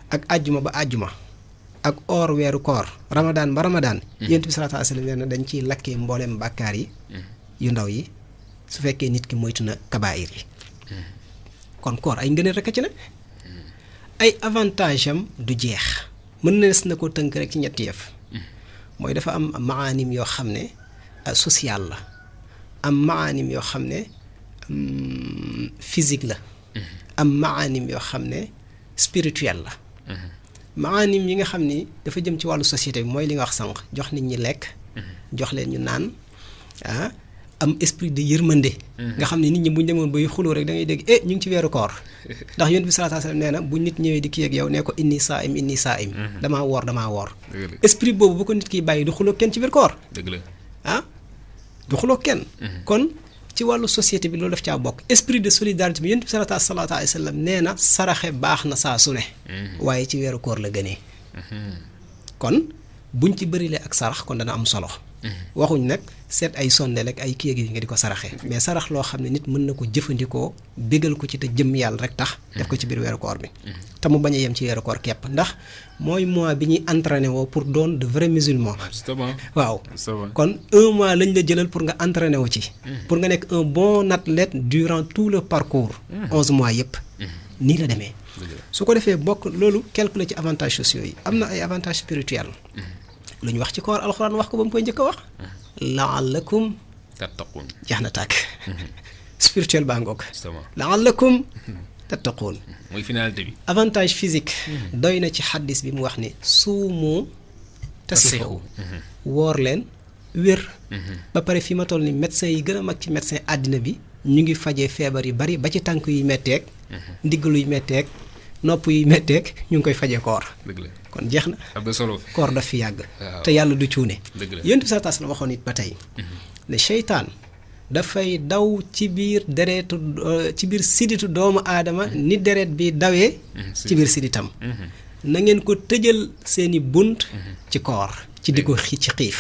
ak àjjuma ba àjjuma ak or weeru koor ramadaan ba ramadaan yonent bi sallallahu alayhi wa sallam nee na dañ ciy lakkee mbooleem bàkkaar yi yu ndaw yi su fekkee nit ki moytu na kabaayir yi kon koor ay ngëneel rek a ci ne ay avantage am du jeex mën na ko tënk rek ci ñetti yëf mooy dafa am maanim yoo xam ne social la am maanim yoo xam ne physique la am maanim yoo xam ne spirituel la maanim yi nga xam ni dafa jëm ci wàllu société bi mooy li nga wax sànq jox nit ñi lekk jox leen ñu naan am esprit de yërmande nga xam ne nit ñi buñ demoon bay xuloo rek da ngay dégg ñu ngi ci weeru koor ndax yonent bi sallallahu alayhi wasallam nee na bu nit ñëwee di kii ak yow nee ko inni saa'im damaa woor esprit boobu bu ko nit kiy bàyyi du xuloo kenn ci biir koor dëgg la du xuloo kenn kon ci wàllu société bi loolu daf caa bokk esprit de solidarité bi yonent bi sallallahu alayhi wasallam nee na saraxe baax na saa su ne waaye ci weeru koor la gënee kon buñ ci bërilee ak sarax kon dana am solo waxuñ nag seet ay sondeel ak ay kii yi nga di ko saraxe mais sarax loo xam ne nit mën na ko jëfandikoo bégal ko ci te jëm yàlla rek tax def ko ci biir weeru koor bi te mu bañ a yem ci weeru koor képp ndax mooy mois bi ñuy entraîné woo pour doon de vrai musulman waaw kon 1 mois lañ la jëlal pour nga entraîné wu ci pour nga nekk un bon athlète durant tout le parcours 11 mois yëpp nii la demee su ko defee bokk loolu quelque la ci avantages sociaux yi am na ay avantages spirituels lu ñu wax ci koor alxuraan wax ko ba mu koy njëkk a wax la'allakum tattaqun jeex na tàkk spirituel baa ngoog la'allakum tattaqun mooy finalité bi avantage physique doy na ci xaddis bi mu wax ni suumu tasixu woor leen wér ba pare fi ma toll ni médecin yi gën a mag ci médecin àddina bi ñu ngi fajee feebar yu bari ba ci tànk yuy metteeg ndiggalu yu metteeg nopp yuy metteeg ñu ngi koy fajee koor dëgg la kon jeex na am na solo koor daf fi yàgg te yàlla du cuune yonent bi sallallahu alayhi wasallam waxoon it ba tey ne seytaan dafay daw ci biir deretu ci biir siditu doomu aadama ni deret bi dawee ci biir siditam na ngeen ko tëjal seeni bunt ci koor ci di ko ci xiif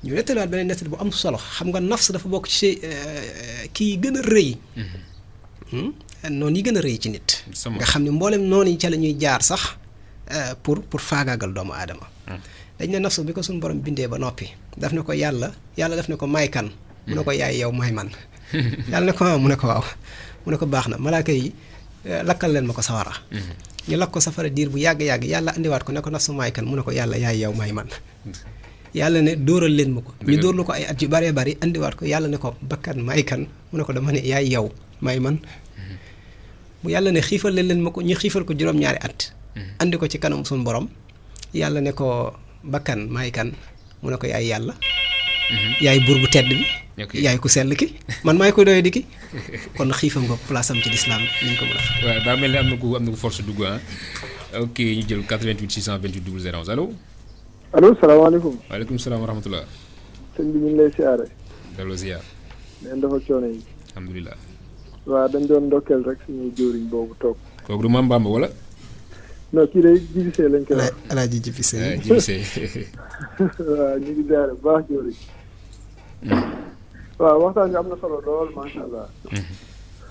ñu nettaliwaat beneen nettali bu am solo xam nga nafs dafa bokk ci kii gën a rëy noonu yi gën a rëy ci nit nga xam ne mboolem noonu yi ca la ñuy jaar sax pour faagaagal doomu aadama dañ ne nafsu bi ko suñu borom bindee ba noppi daf ne ko yàlla daf ne ko may kan mu ne ko yaay yow may man yàlla ne ko mu ne ko waaw mu ne ko baax na malaaka yi lakkal leen ma ko sawara ñu lakk ko safara diir bu yàgg-yàgg yàlla andiwaat ko ne ko nafsu may kan mu ne ko yàlla yaay yow may man yàlla ne dóoral leen ma ko ñu dóor lu ko ay at yu bëree bëri andiwaat ko yàlla ne ko bakkan may kan mu ne ko dama ne yaay yow may man mu yàlla ne xiifal leen ma ko ñu xiifal ko juróom-ñaari at andi ko ci kanam suñu borom yàlla ne ko bakkan may kan mu ne ko yaay yàlla yaay buur bu tedd bi yaay ku sell ki man maay koy doyee di ki kon xiifam nga place am ci lislaam ni ñu ko mën a waaw daa mel ni am na ko force dugg ok ñu jël 88 628 00 allo allo salaamaaleykum waaleykum salaam wa rahmatullah sëñ bi ñu ngi lay siyaare delloo ziar leen dafa coono yi alhamdulilah waaw dañ doon ndokkeel rek suñu jëwriñ boobu toog kooku du Maam Bamba wala non kii day jibisee lañ koy wax alaaji jibisee waaw ñu ngi siyaare bu baax jëwriñ waaw waxtaan bi am na solo lool macha allah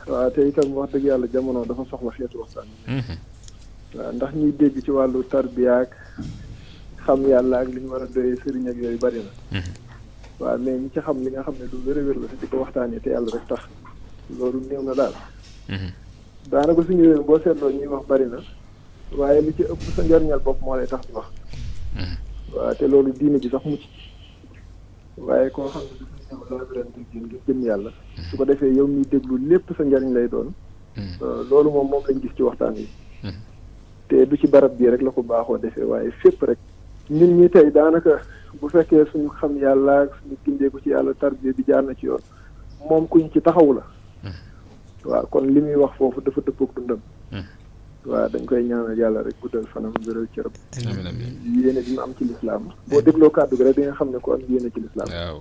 waaw te itam wax dëgg yàlla jamono dafa soxla xeetu waxtaan waaw ndax ñuy dégg ci wàllu tarbiyaak xam yàlla ak li ñu war a doyee sëriñ ak yooyu bari na waaw mais ñi ci xam li nga xam ne lu wér a wér la te di ko waxtaanee te yàlla rek tax loolu néew na daal daanaka suñu réew boo seetloo ñuy wax bari na waaye li ci ëpp sa njariñal bopp moo lay tax di wax. waaw te loolu diine ji sax mucc waaye koo xam ne dafa ñëw laabirante ngir jëm yàlla. su ko defee yow miy déglu lépp sa njariñ lay doon. loolu moom lañ gis ci waxtaan yi. te du ci barab bii rek la ko baaxoo defee waaye fépp rek. ñun ñi tey daanaka bu fekkee suñu xam yàlla ak suñu gindeeku ci yàlla tarbiya bi jaar na ci yoon moom kuñ ci taxawu la. waaw kon li muy wax foofu dafa dëppook dundam. waaw dañ koy ñaanal yàlla rek guddal fanam wéral cëram. amiin amiin yéene bi mu am ci lislaam boo dégloo kàddu gi rek di nga xam ne ko am yéene ci lislaam. waaw.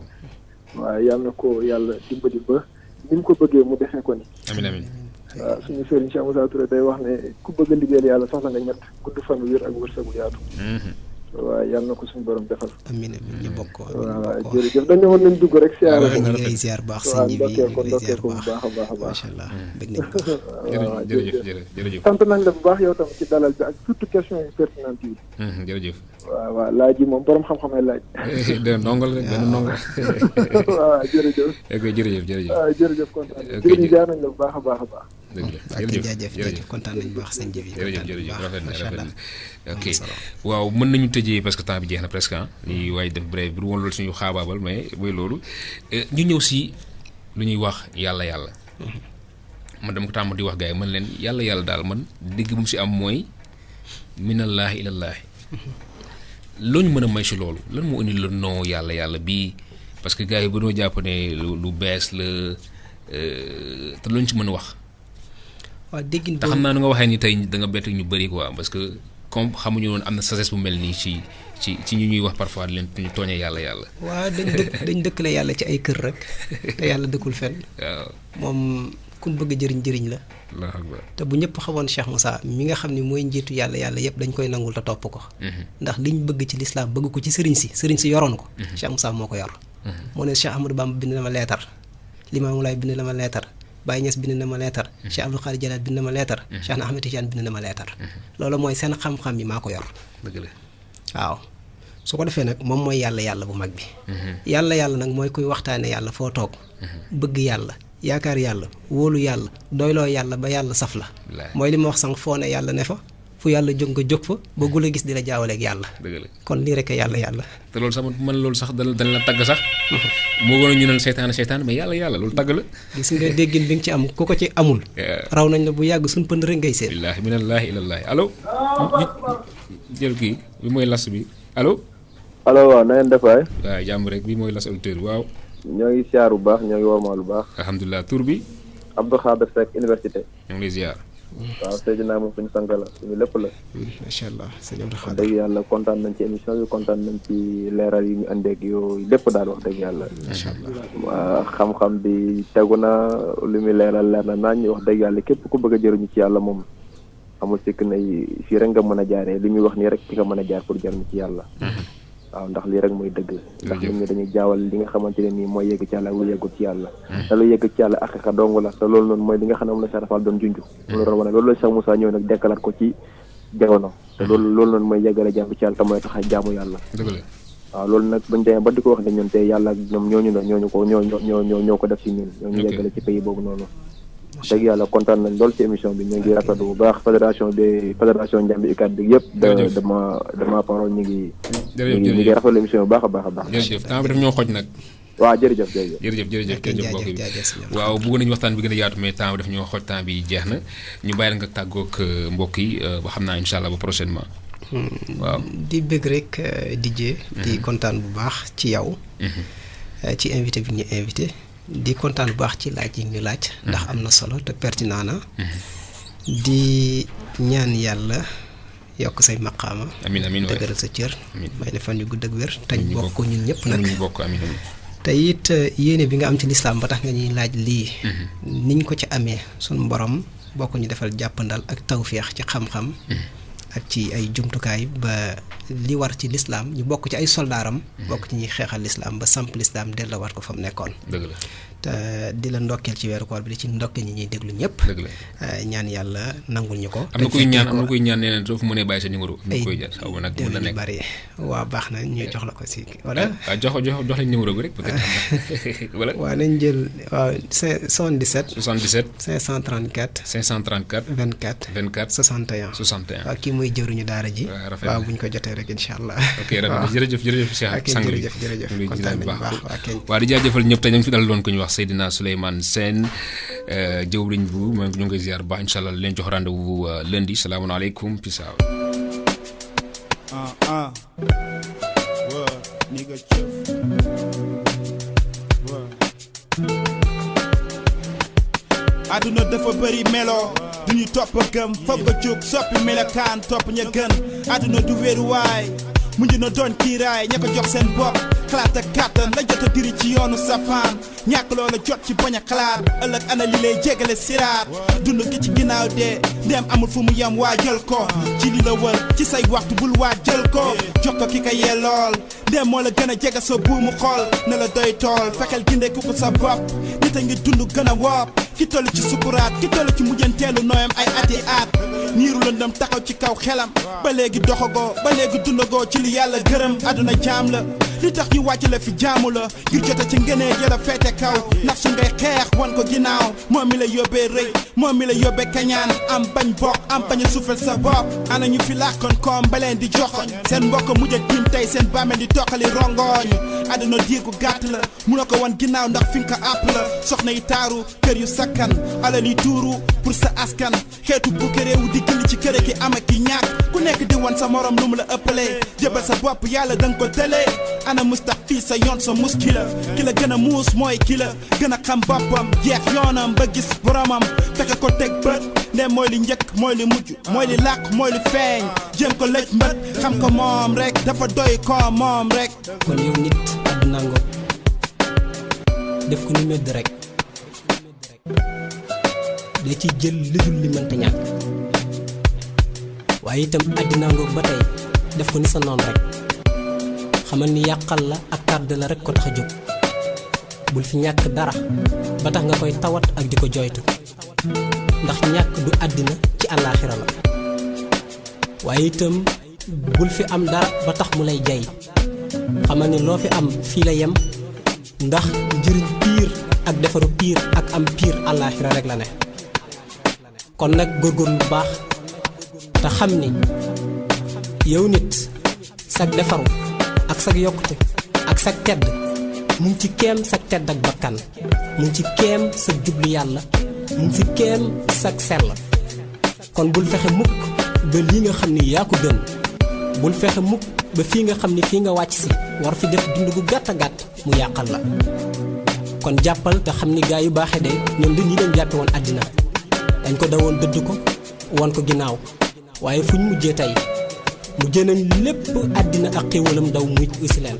waaw yàlla na ko yàlla dimbali ba ni mu ko bëggee mu defee ko ni. amiin amiin. waaw suñu sëriñ Cheikh Moussa Touré day wax ne ku bëgg a liggéeyal yàlla soxla nga ñett gudd fan wér ak wërsëgu yaatu. waaw yàlla na ko suñu borom defal. amiin amiin ñu bokk ko. waaw jërëjëf dañu woon nañ dugg rek. siyaare ñu ngi lay ziar baax sëñ bi ñu ngi lay ziar bu baax baax a baax a baax. macha allah bëgg nañ ko. jërëjëf. sant nañ la bu baax yow tam ci dalal bi ak surtout question yu pertinente yi. jërëjëf. waaw laaj yi moom borom xam-xamay laaj. dana ndongal rek dana ndongal. waaw jërëjëf. ok jërëjëf. waaw jërëjëf kontaan nañ. jërëjëf jaar nañ la bu baax a baax a baax. jërëjëf kontaan nañu baax sëñ bi. jërëjëf rafet na ok waaw mën nañu tëjee parce que temps bi jeex na presque ñuy waaj def bref bu woon loolu suñu xaabaabal mais mooy loolu ñu ñëw si lu ñuy wax yàlla man dama ko tàmm di wax gars yi man leen yàlla daal man dégg bu mu si am mooy minallaahi ilallaahi loo ñu mën a may si loolu lan moo indi la non yàlla bii parce que gars yi ba noo jàpp ne lu bees la te loo ñu si mën a wax. waaw dégg te xam naa nu nga waxee ni tey da nga bett ñu bëri quoi parce que comme xamuñu woon am na sagesse bu mel nii ci ñu ñuy wax parfois leen ñu tooñee yàlla. waaw dañ dëkkale yàlla ci ay kër rek te yàlla dëkkul fenn. waaw moom ku mu bëgg jëriñ la. Allahu akbar. te bu ñëpp xamoon Cheikh Moussa mi nga xam ne mooy njiitu yàlla yëpp dañ koy nangul te topp ko. ndax liñ bëgg ci lislaam bëgg ko ci sëriñ si yoroon ko. Cheikh Moussa moo ko yor. moo ne Cheikh Ahmadou Bamba bind na ma leetar Limaamu Laay bind na ma leetar Baye Niass bind na ma leetar Cheikh Abdou Khadir Jalaal bind na ma leetar Cheikh na Ahmed Tidiane bind na ma leetar loolu mooy seen xam-xam yi maa ko yor. dëgg la waaw su ko defee nag moom mooy yàlla bu mag bi. yàlla nag mooy kuy waxtaane yàlla foo toog. bëgg yàlla yaakaar yàlla wóolu yàlla doyloo yàlla ba yàlla saf la. mooy li ma wax sànq foo ne yàlla ne fa fu yàlla jóg nga jóg fa ba gu la gis di la jaawaleeg yàlla. dëgg la kon lii rek yàlla. te loolu sax man loolu sax dañ la tagg sax. moo gën a ñu ne seytaan mais yàlla loolu tagg la. gis nga déggin bi nga ci am ku ko ci amul. raw nañ la bu yàgg suñ pënd rek ngay seen. billaahi minallaahi ilallaahi allo. jël kii bi mooy las bi allo. waaw na ngeen def waay. waaw jàmm rek bi mooy las auditeur waaw. ñoo ngi siyaar bu baax ñoo ngi wormaal bu baax. alhamdulilah tur bi. Abdou Khader Seck université. ñoo ngi lay ziar. waaw Seydina moom suñu sang la suñu lépp la. macha allah sëñ Abdou wax Khader. dëgg yàlla kontaan nañ ci émission bi kontaan nañ ci leeral yi ñu àndeeg yooyu lépp daal wax dëgg yàlla. macha allah waa xam-xam bi tegu na lu muy leeral leer na naañ wax dëgg yàlla képp ku bëgg a jëriñu ci yàlla moom amul sikk na fii rek nga mën a jaaree li muy wax nii rek ci nga mën a jaar pour jëriñu ci yàlla. waaw ndax lii rek mooy dëgg. ndax nit ñi dañuy jaawal li nga xamante ne nii mooy yegg ci yàlla ak lu yeggul ci yàlla. te lu yegg ci yàlla ak dong la te loolu noonu mooy li nga xam ne moom la Cheikh Rafal doon junj. loolu la Cheikh Moussa ñëw nag dekkalaat ko ci jamono. te loolu noonu mooy yeggale jàmm ci yàlla te mooy tax a jaamu yàlla. dëgg la waaw loolu nag bañ demee ba di ko wax ne ñun te yàlla ak ñoom ñoo ko def ci ñun. ñoo ñu yeggale ci pays boobu noonu. dëgg yàlla kontaan nañ lool ci émission bi ñu ngi rafetlu bu baax fédération Njambi UCAD bi yëpp. dama parole ñu ngi. ñu ngi rafetlu émission bu baax a baax a baax. jërëjëf temps bi daf ñoo xoj nag. waaw jërëjëf mbokk bi waaw bëgg nañu waxtaan bi gën a yaatu mais temps bi daf ñoo xoj temps bi jeex na ñu bàyyi la nga tàggoog mbokk yi ba xam naa incha allah ba prochainement. waaw di bëgg rek DJ di kontaan bu baax ci yow. ci invité bi ñu invité. di kontaan bu baax ci laaj yi ñu laaj. ndax am na solo te pertinent na. di ñaan yàlla yokk say maqaama. amiin amiin waay dëgëral sa cër. amiin may la fan yu gudd ak wér. te ñu bokk ñun ñëpp nag ñu bokk amiin. te it yéene bi nga am ci lislaam ba tax nga ñuy laaj lii. niñ ko ci amee sunu borom bokk ñu defal jàppandal ak tawféex ci xam-xam. ak ci ay jumtukaay ba li war ci lislaam ñu bokk ci ay soldaaram. bokk ci ñuy xeexal lislaam ba samp lislaam delluwaat ko fa mu nekkoon. dëgg la te di la ndokkeel ci weeru koor bi di ci ndokkeel ñi ñuy déglu ñëpp. dëgg la ñaan yàlla nangul ñu ko. am na kuy ñaan nee na soo fu mënee bàyyi sa numéro. am na koy jar xaw ma nag mun na nekk bari waaw baax na ñu jox la ko si wala. waaw jox lañ numéro bi rek peut-être wala. waaw nañ jël waaw 77. 77. 534. 534. 24. 24. 61. 61. waaw kii muy jëruñu daara ji. waaw rafet na waaw bu ñu ko jotee rek incha allah. ok rafet na jërëjëf Cheikh sang bi jërëjëf kontaan nañu baax waaw di jaajëfal ñëpp te ñu ngi fi dalaloon ko ñu wax Seydina Souleymane Sène jëwriñ bu moom ñu ngi koy ziar baax incha allah leen jox rendez-vous lundi salaamaaleykum peace out. aduna dafa bëri melo duñu topp gëm foog nga jóg soppi melokaan topp ña gën aduna du wéeruwaay mujj na doon kiiraay ña ko jox seen bopp xalaat ak kàttan la jot a diri ci yoonu safaan ñàkk loola jot ci bañ a xalaat ëllëg ana li lay jégale siraat dund gi ci ginnaaw dee ndem amul fu mu yem waa jël ko ci li la wër ci say waxtu bul waa jël ko jox ko ki ka yee lool ndem moo la gën a jege sa buumu xool na la doy tool fexeel gindeeku ko sa bopp nit a ngi dund gën a wopp ki toll ci sukuraat ki toll ci mujjanteelu nooyam ay ati at niiru lëndëm taxaw ci kaw xelam ba léegi doxagoo ba léegi dundagoo ci li yàlla gërëm aduna jaam la li tax ñu wàcc la fi jaamu la ngir jote ci ngënee yàlla feete kaw nafsu ngay xeex wan ko ginnaaw moom mi la yóbbee rëy moom mi la yóbbee kañaan am bañ bokk am bañ a suufel sa bopp ana ñu fi làkkoon koom ba leen di joxoñ seen mbokk mujj a tiim tey seen bàmmeel di toqali rongoñ aduna diir gu gàtt la mu na ko wan ginnaaw ndax fi nga ko àpp la soxna yi taaru kër yu sakkan alal yi tuuru pour sa askan xeetu bukki réewu di gilli ci kër ki am ak ki ñàkk ku nekk di wan sa morom lu mu la ëppalee jëbal sa bopp yàlla danga ko tëlee ana mustax fii sa yoon sa mus ki la gën a muus mooy ki la gën a xam boppam jeex yoonam ba gis boromam fekk ko teg bët ne mooy li njëkk mooy li mujj mooy li làq mooy li feeñ jéem ko lëj mbët xam ko moom rek dafa doy ko moom rek kon yow nit àdduna ngo def ko ni medd rek da ci jël lidul li mënta ñàkk waaye itam àddina ngoog ba tey def ko ni sa noon rek xamal ni yàqal la ak tardé la rek ko tax a jóg bul fi ñàkk dara ba tax nga koy tawat ak di ko jooytu ndax ñàkk du àddina ci àllaaxira la waaye itam bul fi am dara ba tax mu lay jay xamal ni loo fi am fii la yem ndax njëriñ piir ak defaru piir ak am piir àllaaxira rek la ne kon nag góorgóorlu bu baax te xam ni yow nit sag defaru ak sag yokkute ak sag tedd mu ngi ci keem sag tedd ak bakkan mu ngi ci keem sag jublu yàlla mu ngi ci keem sag sell kon bul fexe mukk ba lii nga xam ni yaa ko gën bul fexe mukk ba fii nga xam ni fii nga wàcc si war fi def dund gu gàtt a gàtt mu yàqal la kon jàppal te xam ni gaa yu baaxee de ñoom dañuy leen jàppe woon àddina dañ ko dawoon dëdd ko won ko ginnaaw waaye fu ñu mujjee tey mujjee nañ lépp àddina ak xéewalam daw muy aussi leen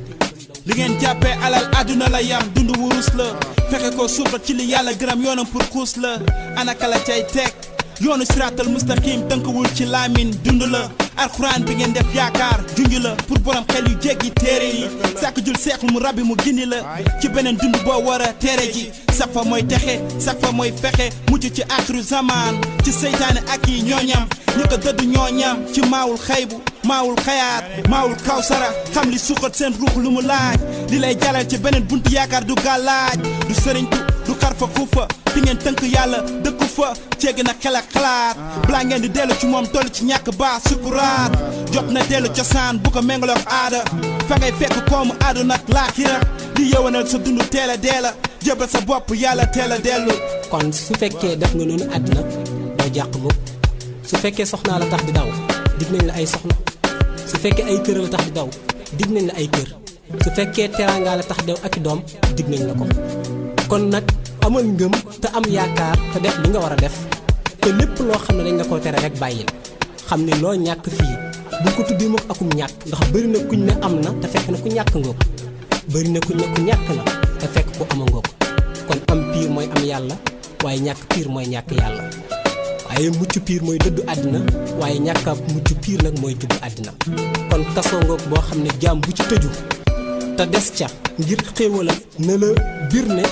li ngeen jàppee alal àdduna la yam dund wurus la fekke ko suuxat ci li yàlla gërëm yoonam pour xuus la anaka la cay teg yoonu siraatal mustaqim tënkuwul ci laamin dund la alxuraan bi ngeen def yaakaar junj la pour borom xel yu jéggi téere yi sàkk jul seexul mu rabbi mu gindi la ci beneen dund boo war a téere ji sax fa mooy texe sax fa mooy fexe mucc ci axiru zaman ci seytaane ak yi ñooñam ñi ko dëdd ñooñam ci maawul xaybu maawul xayaat maawul kawsara xam li suuxat seen ruux lu mu laaj li lay jalal ci beneen buntu yaakaar du gàllaaj du sëriñtu du xar fa xuufa fi ngeen tënk yàlla dëkku fa jéggi na xel ak xalaat balaa ngeen di dellu ci moom toll ci ñàkk baa sukuraat jot na dellu cosaan bu ko méngaloog aada fa ngay fekk koomu àdduna ak laaxira di yëwanal sa dund teel a dee la jëbal sa bopp yàlla teel a dellu kon su fekkee def nga noonu àddina doo jàq mukk su fekkee soxnaa la tax di daw dig nañ la ay soxna su fekkee ay kër la tax di daw dig nañ la ay kër su fekkee teraanga la tax di daw ak i doom dig nañ la ko kon nag amal ngëm te am yaakaar te def li nga war a def te lépp loo xam ne dañ la ko tere rek bàyyil xam ne loo ñàkk fii bu ko tuddee moom akum ñàkk ndax bëri na kuñ ne am na te fekk na ku ñàkk ngoog bëri na kuñ ne ku ñàkk na te fekk ku ama ngoog kon am piir mooy am yàlla waaye ñàkk piir mooy ñàkk yàlla waaye mucc piir mooy dëddu àddina waaye ñàkk a mucc piir nag mooy jubbu àddina kon kasoo ngoog boo xam ne jaam bu ci tëju te des ca ngir xéewalam na la bir ne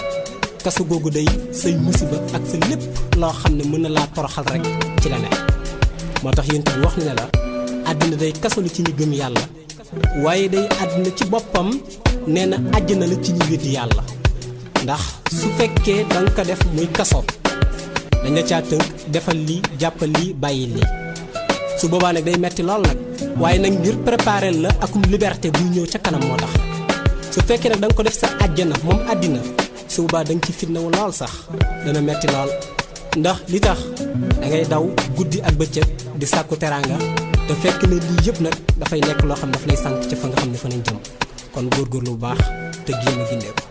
kaso googu day say musiba ak sa lépp loo xam ne mën na laa toroxal rek ci la nekk. moo tax yéen tamit wax ne la àddina day kaso la ci ñi gëm yàlla waaye day àddina ci boppam nee na àjjana la ci ñi weddi yàlla. ndax su fekkee da nga ko def muy kaso dañ la caa tënk defal lii jàppal lii bàyyi lii su boobaa nag day metti lool nag waaye nag ngir préparer la akum liberté buy ñëw ca kanam moo tax su fekkee nag da nga ko def sa àjjana moom àddina su boobaa da nga ci fitnawu lool sax dana metti lool ndax li tax da ngay daw guddi ak bëccëg di sàkku teraanga te fekk na lii yëpp nag dafay nekk loo xam daf lay sànq ca fa nga xam ne fa nañ jëm kon góorgóorlu bu baax te génn gindeeku